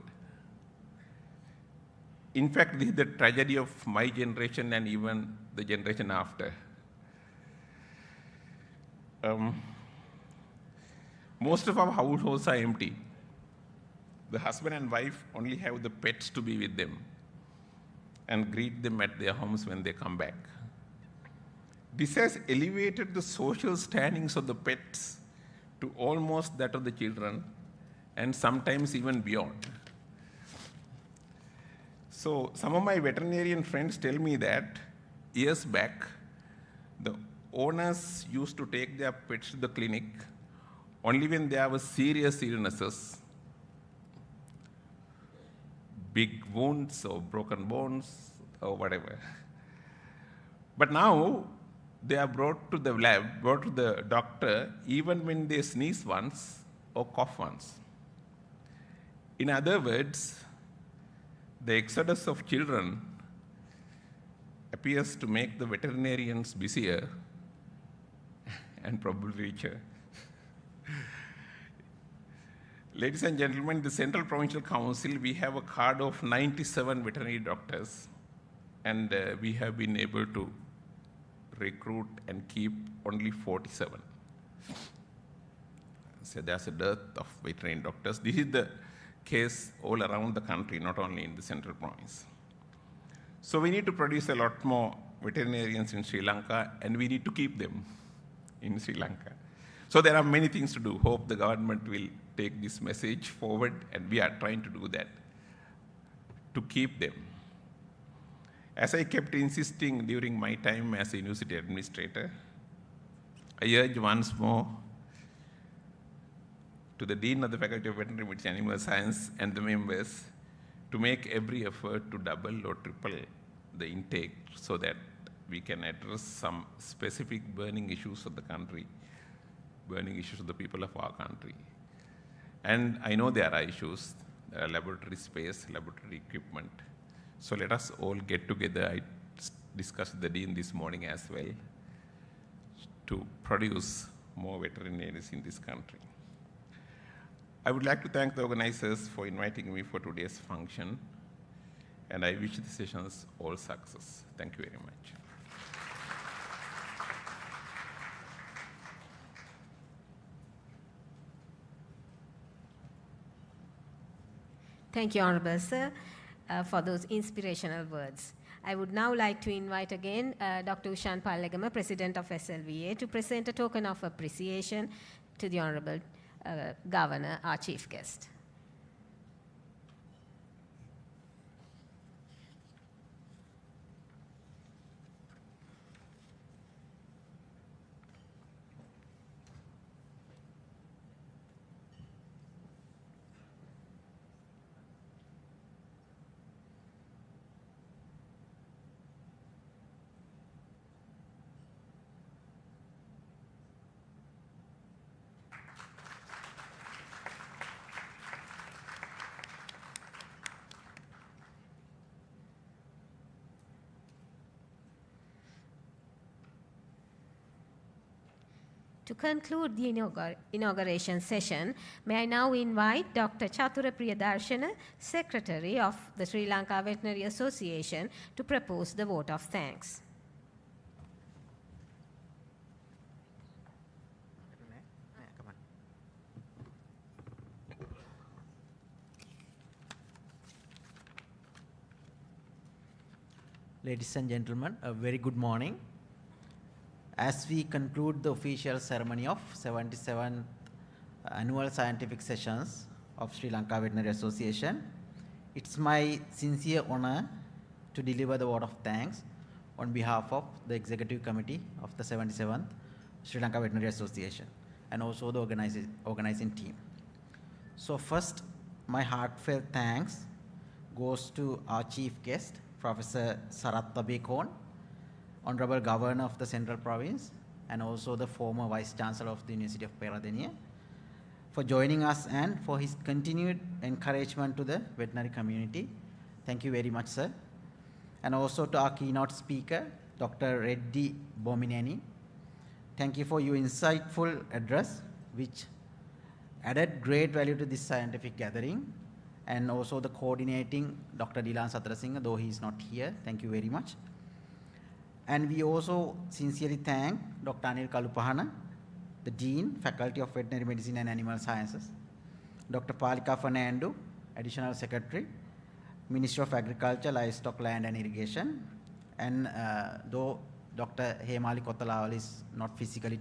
In fact, this is the tragedy of my generation and even the generation after. Most of our households are empty. The husband and wife only have the pets to be with them and greet them at their homes when they come back. This has elevated the social standings of the pets to almost that of the children, and sometimes even beyond. So some of my veterinarian friends tell me that years back, the owners used to take their pets to the clinic only when there were serious illnesses, big wounds or broken bones or whatever. But now, they are brought to the lab, brought to the doctor, even when they sneeze once or cough once. In other words, the exodus of children appears to make the veterinarians busier and probably richer. Ladies and gentlemen, the Central Provincial Council, we have a card of 97 veterinary doctors, and we have been able to recruit and keep only 47. So there's a dearth of veterinary doctors. This is the case all around the country, not only in the Central Province. So we need to produce a lot more veterinarians in Sri Lanka, and we need to keep them in Sri Lanka. So there are many things to do. Hope the government will take this message forward, and we are trying to do that, to keep them. As I kept insisting during my time as a university administrator, I urge once more to the Dean of the Faculty of Veterinary Medicine and Animal Science and the members to make every effort to double or triple the intake so that we can address some specific burning issues of the country, burning issues of the people of our country. And I know there are issues, laboratory space, laboratory equipment. So let us all get together. I discussed with the Dean this morning as well to produce more veterinarians in this country. I would like to thank the organizers for inviting me for today's function, and I wish the sessions all success. Thank you very much. Thank you, Honorable Sir, for those inspirational words. I would now like to invite again Dr. Ushan Pallegama, President of SLVA, to present a token of appreciation to the Honorable Governor, our chief guest. To conclude the inauguration session, may I now invite Dr. Chathura Priyadarshana, Secretary of the Sri Lanka Veterinary Association, to propose the vote of thanks. Ladies and gentlemen, a very good morning. As we conclude the official ceremony of 77th Annual Scientific Sessions of Sri Lanka Veterinary Association, it's my sincere honor to deliver the vote of thanks on behalf of the Executive Committee of the 77th Sri Lanka Veterinary Association and also the organizing team. So first, my heartfelt thanks goes to our chief guest, Professor Sarath Tabekon, Honorable Governor of the Central Province, and also the former Vice Chancellor of the University of Peradeniya, for joining us and for his continued encouragement to the veterinary community. Thank you very much, sir. And also to our keynote speaker, Dr. Reddy Bomineni. Thank you for your insightful address, which added great value to this scientific gathering, and also the coordinating Dr. Dilan Satrasinghe, though he is not here. Thank you very much. And we also sincerely thank Dr. Anil Kalupahana, the Dean, Faculty of Veterinary Medicine and Animal Sciences, Dr. Palika Fernando, Additional Secretary, Ministry of Agriculture, Livestock, Land and Irrigation, and though Dr. Hemali Kothalawala is not physically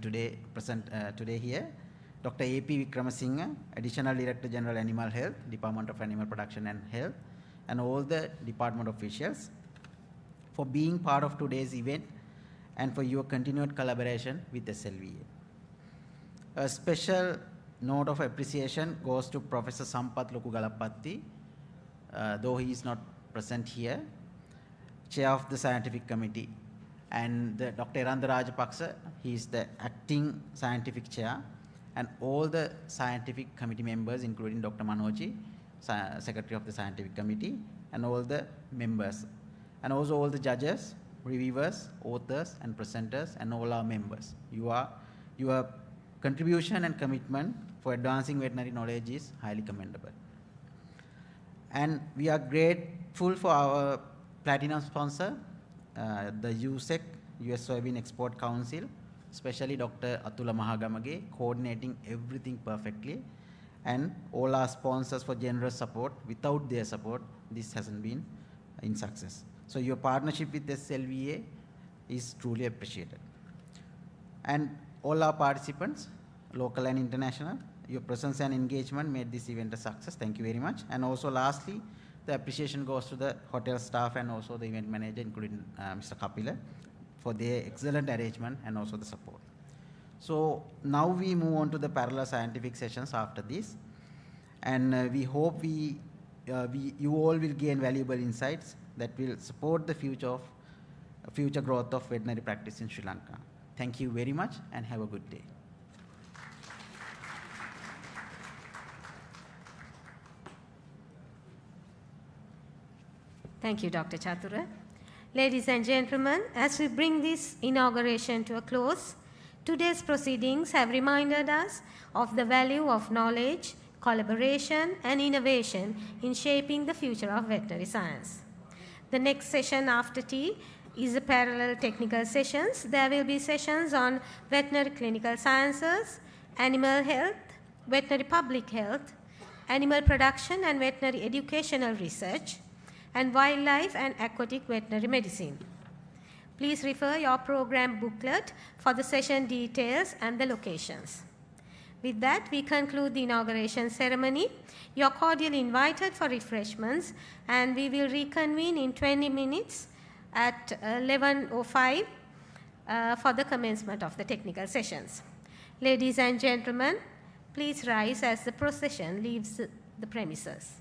present today here, Dr. A.P. Vikramasinghe, Additional Director General Animal Health, Department of Animal Production and Health, and all the department officials, for being part of today's event and for your continued collaboration with SLVA. A special note of appreciation goes to Professor Sampath Lokugalapatti, though he is not present here, Chair of the Scientific Committee, and Dr. Eranda Rajapaksa, he is the Acting Scientific Chair, and all the Scientific Committee members, including Dr. Manoji, Secretary of the Scientific Committee, and all the members, and also all the judges, reviewers, authors, and presenters, and all our members. Your contribution and commitment for advancing veterinary knowledge is highly commendable. And we are grateful for our platinum sponsor, the USEC, US Soybean Export Council, especially Dr. Atula Mahagamage, coordinating everything perfectly, and all our sponsors for generous support. Without their support, this hasn't been in success. So your partnership with SLVA is truly appreciated. And all our participants, local and international, your presence and engagement made this event a success. Thank you very much. And also lastly, the appreciation goes to the hotel staff and also the event manager, including Mr. Kapila, for their excellent arrangement and also the support. So now we move on to the parallel scientific sessions after this. And we hope you all will gain valuable insights that will support the future growth of veterinary practice in Sri Lanka. Thank you very much and have a good day. Thank you, Dr. Chatura. Ladies and gentlemen, as we bring this inauguration to a close, today's proceedings have reminded us of the value of knowledge, collaboration, and innovation in shaping the future of veterinary science. The next session after tea is a parallel technical sessions. There will be sessions on veterinary clinical sciences, animal health, veterinary public health, animal production and veterinary educational research, and wildlife and aquatic veterinary medicine. Please refer your program booklet for the session details and the locations. With that, we conclude the inauguration ceremony. You are cordially invited for refreshments, and we will reconvene in 20 minutes at 11:05 for the commencement of the technical sessions. Ladies and gentlemen, please rise as the procession leaves the premises.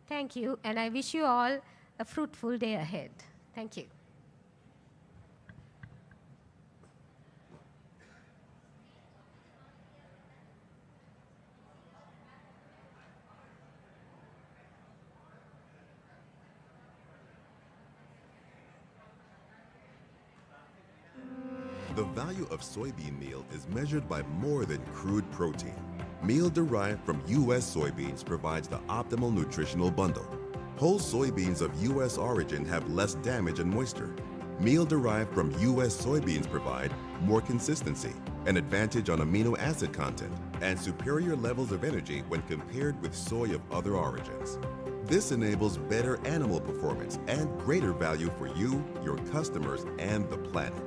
Thank you, and I wish you all a fruitful day ahead. Thank you. The value of soybean meal is measured by more than crude protein. Meal derived from U.S. soybeans provides the optimal nutritional bundle. Whole soybeans of U.S. origin have less damage and moisture. Meal derived from U.S. soybeans provide more consistency, an advantage on amino acid content, and superior levels of energy when compared with soy of other origins. This enables better animal performance and greater value for you, your customers, and the planet.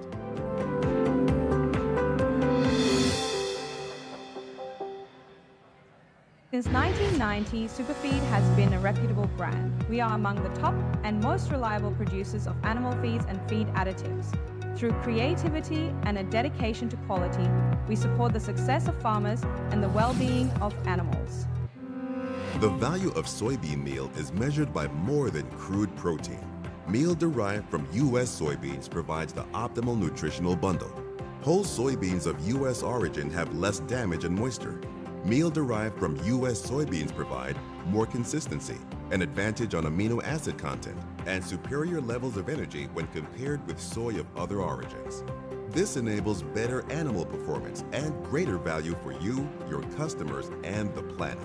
Since 1990, Superfeed has been a reputable brand. We are among the top and most reliable producers of animal feeds and feed additives. Through creativity and a dedication to quality, we support the success of farmers and the well-being of animals. The value of soybean meal is measured by more than crude protein. Meal derived from U.S. soybeans provides the optimal nutritional bundle. Whole soybeans of U.S. origin have less damage and moisture. Meal derived from U.S. soybeans provide more consistency, an advantage on amino acid content, and superior levels of energy when compared with soy of other origins. This enables better animal performance and greater value for you, your customers, and the planet.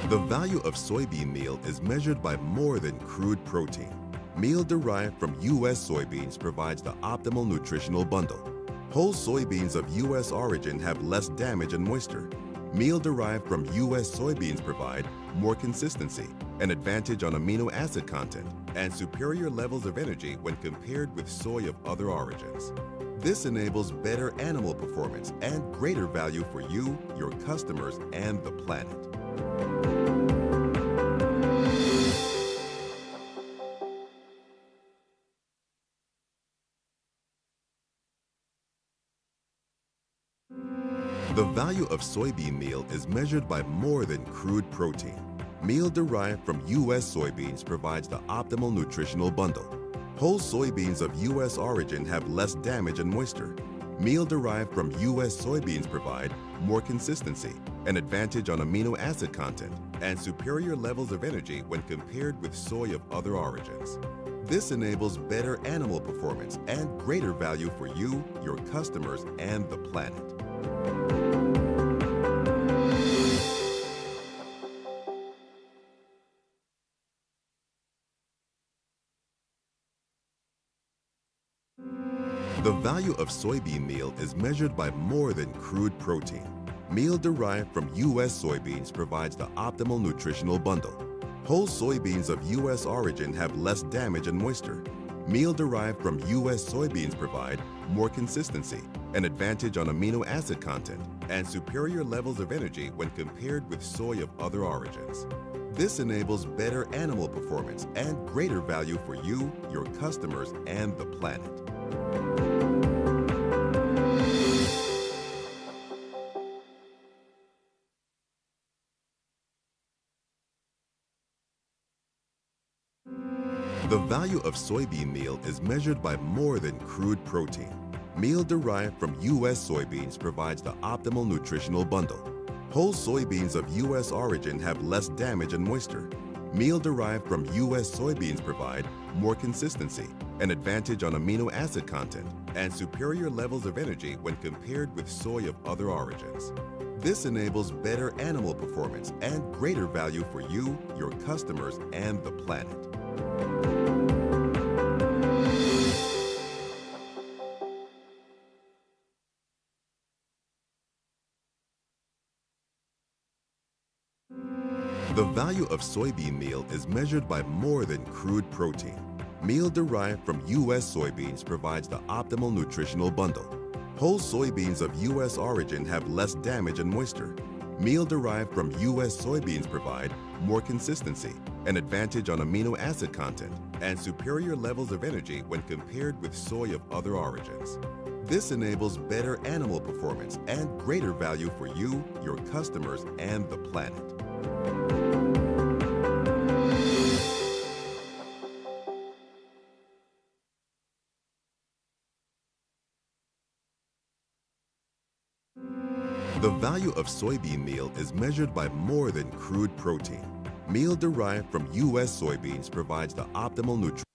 The value of soybean meal is measured by more than crude protein. Meal derived from U.S. soybeans provides the optimal nutritional bundle. Whole soybeans of U.S. origin have less damage and moisture. Meal derived from U.S. soybeans provide more consistency, an advantage on amino acid content, and superior levels of energy when compared with soy of other origins. This enables better animal performance and greater value for you, your customers, and the planet. The value of soybean meal is measured by more than crude protein. Meal derived from U.S. soybeans provides the optimal nutritional bundle. Whole soybeans of U.S. origin have less damage and moisture. Meal derived from U.S. soybeans provide more consistency, an advantage on amino acid content, and superior levels of energy when compared with soy of other origins. This enables better animal performance and greater value for you, your customers, and the planet. The value of soybean meal is measured by more than crude protein. Meal derived from U.S. soybeans provides the optimal nutritional bundle. Whole soybeans of U.S. origin have less damage and moisture. Meal derived from U.S. soybeans provide more consistency, an advantage on amino acid content, and superior levels of energy when compared with soy of other origins. This enables better animal performance and greater value for you, your customers, and the planet. The value of soybean meal is measured by more than crude protein. Meal derived from U.S. soybeans provides the optimal nutritional bundle. Whole soybeans of U.S. origin have less damage and moisture. Meal derived from U.S. soybeans provide more consistency, an advantage on amino acid content, and superior levels of energy when compared with soy of other origins. This enables better animal performance and greater value for you, your customers, and the planet. The value of soybean meal is measured by more than crude protein. Meal derived from U.S. soybeans provides the optimal nutritional bundle. Whole soybeans of U.S. origin have less damage and moisture. Meal derived from U.S. soybeans provide more consistency, an advantage on amino acid content, and superior levels of energy when compared with soy of other origins. This enables better animal performance and greater value for you, your customers, and the planet. The value of soybean meal is measured by more than crude protein. Meal derived from U.S. soybeans provides the optimal nutrition.